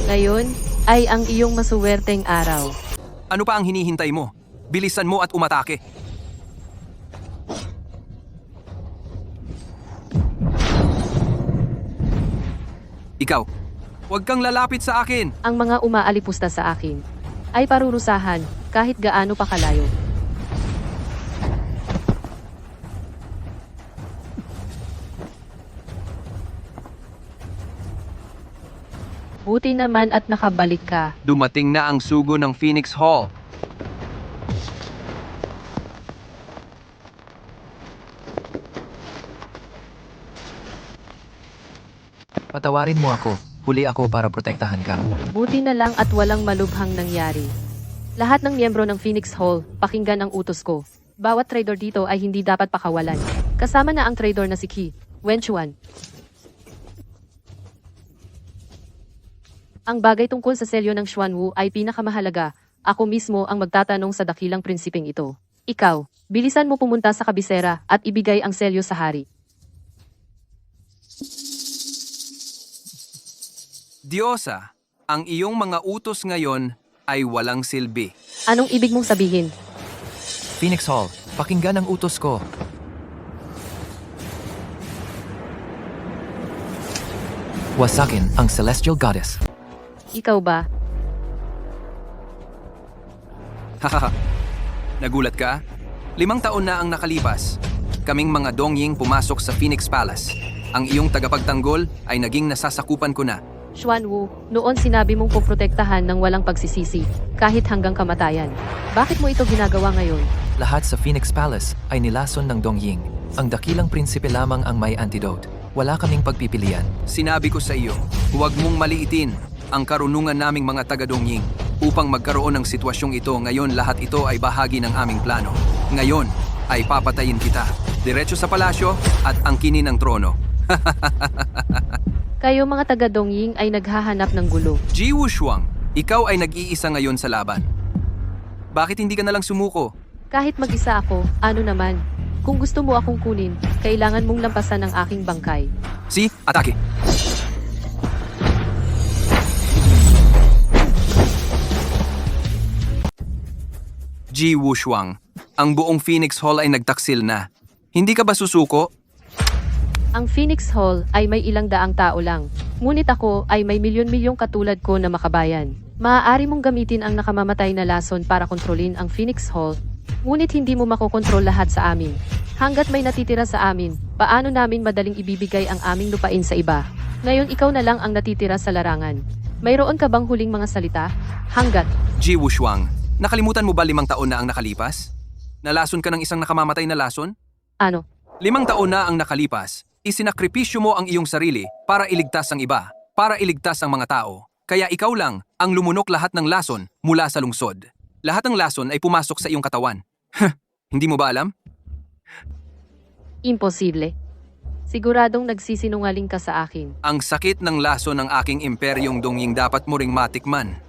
Ngayon ay ang iyong masuwerteng araw. Ano pa ang hinihintay mo? Bilisan mo at umatake. Ikaw, huwag kang lalapit sa akin. Ang mga umaalipusta sa akin ay parurusahan kahit gaano pa kalayo. Buti naman at nakabalik ka. Dumating na ang sugo ng Phoenix Hall. Patawarin mo ako. Huli ako para protektahan ka. Buti na lang at walang malubhang nangyari. Lahat ng miyembro ng Phoenix Hall, pakinggan ang utos ko. Bawat trader dito ay hindi dapat pakawalan. Kasama na ang trader na si Qi Wenchuan. Ang bagay tungkol sa selyo ng Xuanwu ay pinakamahalaga. Ako mismo ang magtatanong sa dakilang prinsipeng ito. Ikaw, bilisan mo pumunta sa kabisera at ibigay ang selyo sa hari. Diyosa, ang iyong mga utos ngayon ay walang silbi. Anong ibig mong sabihin? Phoenix Hall, pakinggan ang utos ko. Wasakin ang Celestial Goddess. Ikaw ba? Hahaha. Nagulat ka? 5 taon na ang nakalipas. Kaming mga Dongying pumasok sa Phoenix Palace. Ang iyong tagapagtanggol ay naging nasasakupan ko na. Xuanwu, noon sinabi mong poprotektahan ng walang pagsisisi, kahit hanggang kamatayan. Bakit mo ito ginagawa ngayon? Lahat sa Phoenix Palace ay nilason ng Dongying. Ang dakilang prinsipe lamang ang may antidote. Wala kaming pagpipilian. Sinabi ko sa iyo, huwag mong maliitin ang karunungan naming mga taga-Dongying. Upang magkaroon ng sitwasyong ito, ngayon lahat ito ay bahagi ng aming plano. Ngayon ay papatayin kita. Diretso sa palasyo at angkinin ang trono. Kayo mga taga-Dongying ay naghahanap ng gulo. Ji Wushuang, ikaw ay nag-iisa ngayon sa laban. Bakit hindi ka nalang sumuko? Kahit mag-isa ako, ano naman? Kung gusto mo akong kunin, kailangan mong lampasan ang aking bangkay. Si, atake! Ji Wushuang, ang buong Phoenix Hall ay nagtaksil na. Hindi ka ba susuko? Ang Phoenix Hall ay may ilang daang tao lang. Ngunit ako ay may milyon-milyong katulad ko na makabayan. Maaari mong gamitin ang nakamamatay na lason para kontrolin ang Phoenix Hall. Ngunit hindi mo makokontrol lahat sa amin. Hanggat may natitira sa amin, paano namin madaling ibibigay ang aming lupain sa iba? Ngayon ikaw na lang ang natitira sa larangan. Mayroon ka bang huling mga salita? Hanggat. Ji Wushuang, nakalimutan mo ba 5 taon na ang nakalipas? Nalason ka ng isang nakamamatay na lason? Ano? 5 taon na ang nakalipas. Isinakripisyo mo ang iyong sarili para iligtas ang iba, para iligtas ang mga tao. Kaya ikaw lang ang lumunok lahat ng lason mula sa lungsod. Lahat ng lason ay pumasok sa iyong katawan. Hindi mo ba alam? Imposible. Siguradong nagsisinungaling ka sa akin. Ang sakit ng lason ng aking imperyong dongying dapat mo ring matikman.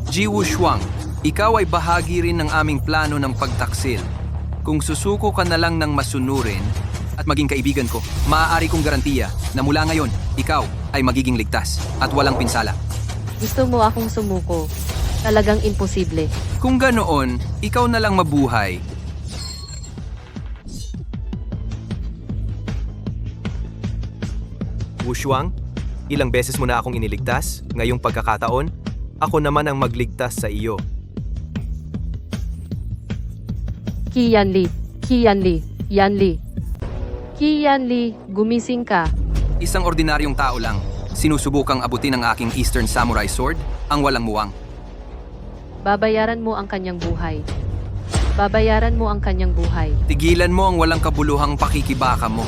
Ji Wushuang, ikaw ay bahagi rin ng aming plano ng pagtaksil. Kung susuko ka na lang ng masunurin at maging kaibigan ko, maaari kong garantiya na mula ngayon, ikaw ay magiging ligtas at walang pinsala. Gusto mo akong sumuko? Talagang imposible. Kung ganoon, ikaw na lang mabuhay. Wushuang, ilang beses mo na akong iniligtas, ngayong pagkakataon, ako naman ang magligtas sa iyo. Qi Yanli, Qi Yanli, Yanli. Qi Yanli, gumising ka. Isang ordinaryong tao lang, sinusubukang abutin ang aking Eastern Samurai Sword, ang walang muwang. Babayaran mo ang kanyang buhay. Babayaran mo ang kanyang buhay. Tigilan mo ang walang kabuluhang pakikibaka mo.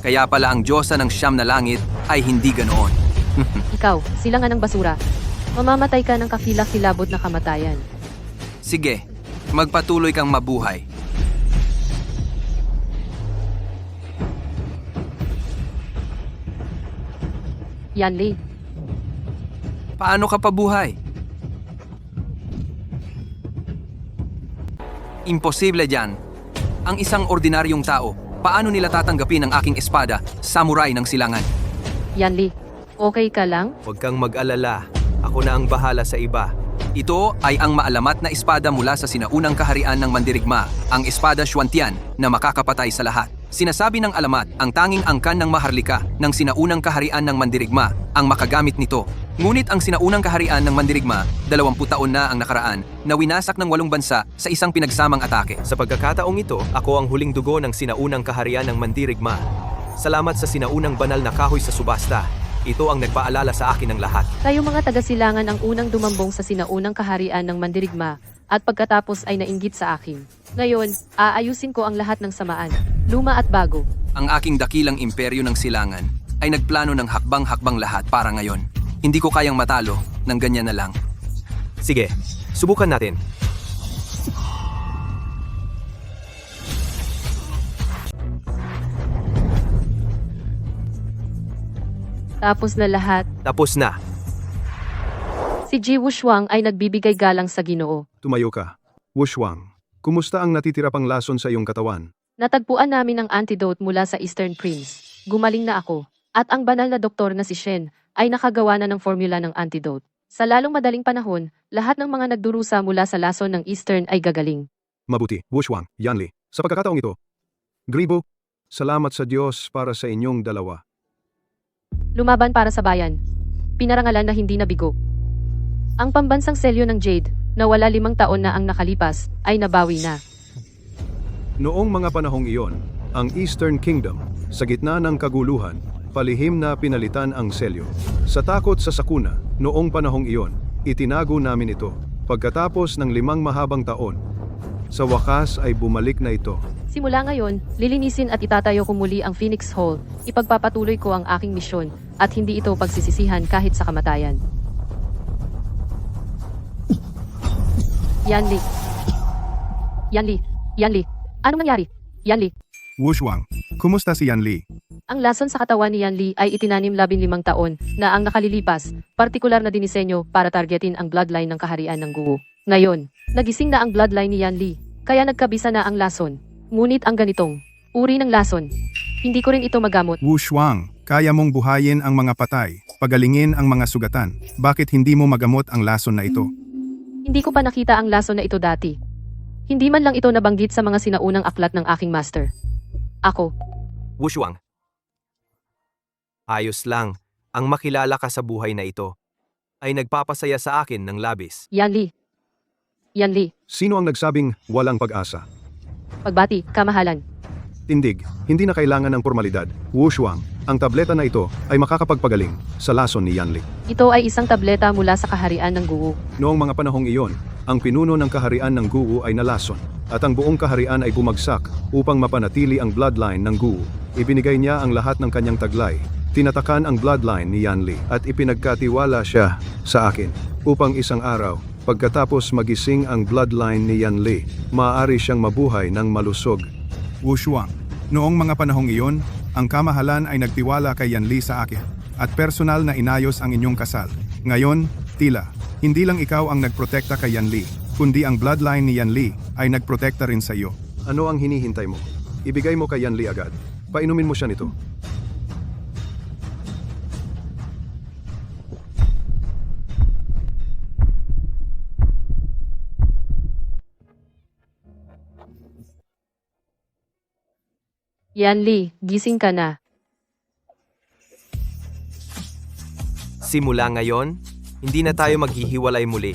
Kaya pala ang Diyosa ng Siyam na Langit ay hindi ganoon. Ikaw, silangan ng basura. Mamamatay ka ng kakilak-kilabot na kamatayan. Sige, magpatuloy kang mabuhay. Yanli, Paano ka pabuhay? Imposible yan. Ang isang ordinaryong tao, paano nila tatanggapin ang aking espada, samurai ng silangan? Yanli, okay ka lang? Huwag kang mag-alala, ako na ang bahala sa iba. Ito ay ang maalamat na espada mula sa sinaunang kaharian ng Mandirigma, ang espada Xuantian na makakapatay sa lahat. Sinasabi ng alamat, ang tanging angkan ng maharlika ng sinaunang kaharian ng Mandirigma ang makagamit nito. Ngunit ang sinaunang kaharian ng Mandirigma, 20 taon na ang nakaraan, na winasak ng 8 bansa sa isang pinagsamang atake. Sa pagkakataong ito, ako ang huling dugo ng sinaunang kaharian ng Mandirigma. Salamat sa sinaunang banal na kahoy sa subasta. Ito ang nagpaalala sa akin ng lahat. Kayo mga taga-silangan ang unang dumambong sa sinaunang kaharian ng Mandirigma at pagkatapos ay nainggit sa akin. Ngayon, aayusin ko ang lahat ng samaan, luma at bago. Ang aking dakilang imperyo ng silangan ay nagplano ng hakbang-hakbang lahat para ngayon. Hindi ko kayang matalo ng ganyan na lang. Sige, subukan natin. Tapos na lahat, Tapos na. si Ji Wushuang ay nagbibigay galang sa Ginoo. Tumayo ka. Wushuang, kumusta ang natitira pang lason sa iyong katawan? Natagpuan namin ang antidote mula sa Eastern Prince. Gumaling na ako. At ang banal na doktor na si Shen ay nakagawa na ng formula ng antidote. Sa lalong madaling panahon, lahat ng mga nagdurusa mula sa lason ng Eastern ay gagaling. Mabuti, Wushuang, Yanli. Sa pagkakataong ito, Gribo, salamat sa Diyos para sa inyong dalawa. Lumaban para sa bayan. Pinarangalan na hindi nabigo. Ang pambansang selyo ng Jade, na wala 5 taon na ang nakalipas, ay nabawi na. Noong mga panahong iyon, ang Eastern Kingdom, sa gitna ng kaguluhan, palihim na pinalitan ang selyo. Sa takot sa sakuna, noong panahong iyon, itinago namin ito. Pagkatapos ng 5 mahabang taon, sa wakas ay bumalik na ito. Simula ngayon, lilinisin at itatayo ko muli ang Phoenix Hall. Ipagpapatuloy ko ang aking misyon, at hindi ito pagsisisihan kahit sa kamatayan. Yanli. Yanli. Yanli. Anong nangyari? Yanli. Wushuang, kumusta si Yanli? Ang lason sa katawan ni Yanli ay itinanim 15 taon na ang nakalilipas, partikular na dinisenyo para targetin ang bloodline ng kaharian ng Guo. Ngayon, nagising na ang bloodline ni Yanli, kaya nagkabisa na ang lason. Ngunit ang ganitong uri ng lason, hindi ko rin ito magamot. Wushuang, Kaya mong buhayin ang mga patay, pagalingin ang mga sugatan. Bakit hindi mo magamot ang lason na ito? Hindi ko pa nakita ang lason na ito dati. Hindi man lang ito nabanggit sa mga sinaunang aklat ng aking master. Ako, Wushuang. Ayos lang. Ang makilala ka sa buhay na ito ay nagpapasaya sa akin ng labis. Yanli. Yanli, Sino ang nagsabing walang pag-asa? pagbati, kamahalan. Tindig, hindi na kailangan ng formalidad. Wushuang, ang tableta na ito ay makakapagpagaling sa lason ni Yanli. Ito ay isang tableta mula sa kaharian ng Guwu. Noong mga panahong iyon, ang pinuno ng kaharian ng Guwu ay nalason, at ang buong kaharian ay bumagsak upang mapanatili ang bloodline ng Guwu. Ibinigay niya ang lahat ng kanyang taglay. Tinatakan ang bloodline ni Yanli at ipinagkatiwala siya sa akin upang isang araw, pagkatapos magising ang bloodline ni Yanli, maaari siyang mabuhay ng malusog. Wushuang, noong mga panahong iyon, ang kamahalan ay nagtiwala kay Yanli sa akin at personal na inayos ang inyong kasal. Ngayon, tila, hindi lang ikaw ang nagprotekta kay Yanli, kundi ang bloodline ni Yanli ay nagprotekta rin sa iyo. Ano ang hinihintay mo? Ibigay mo kay Yanli agad. Painumin mo siya nito. Yanli, gising ka na. Simula ngayon, hindi na tayo maghihiwalay muli.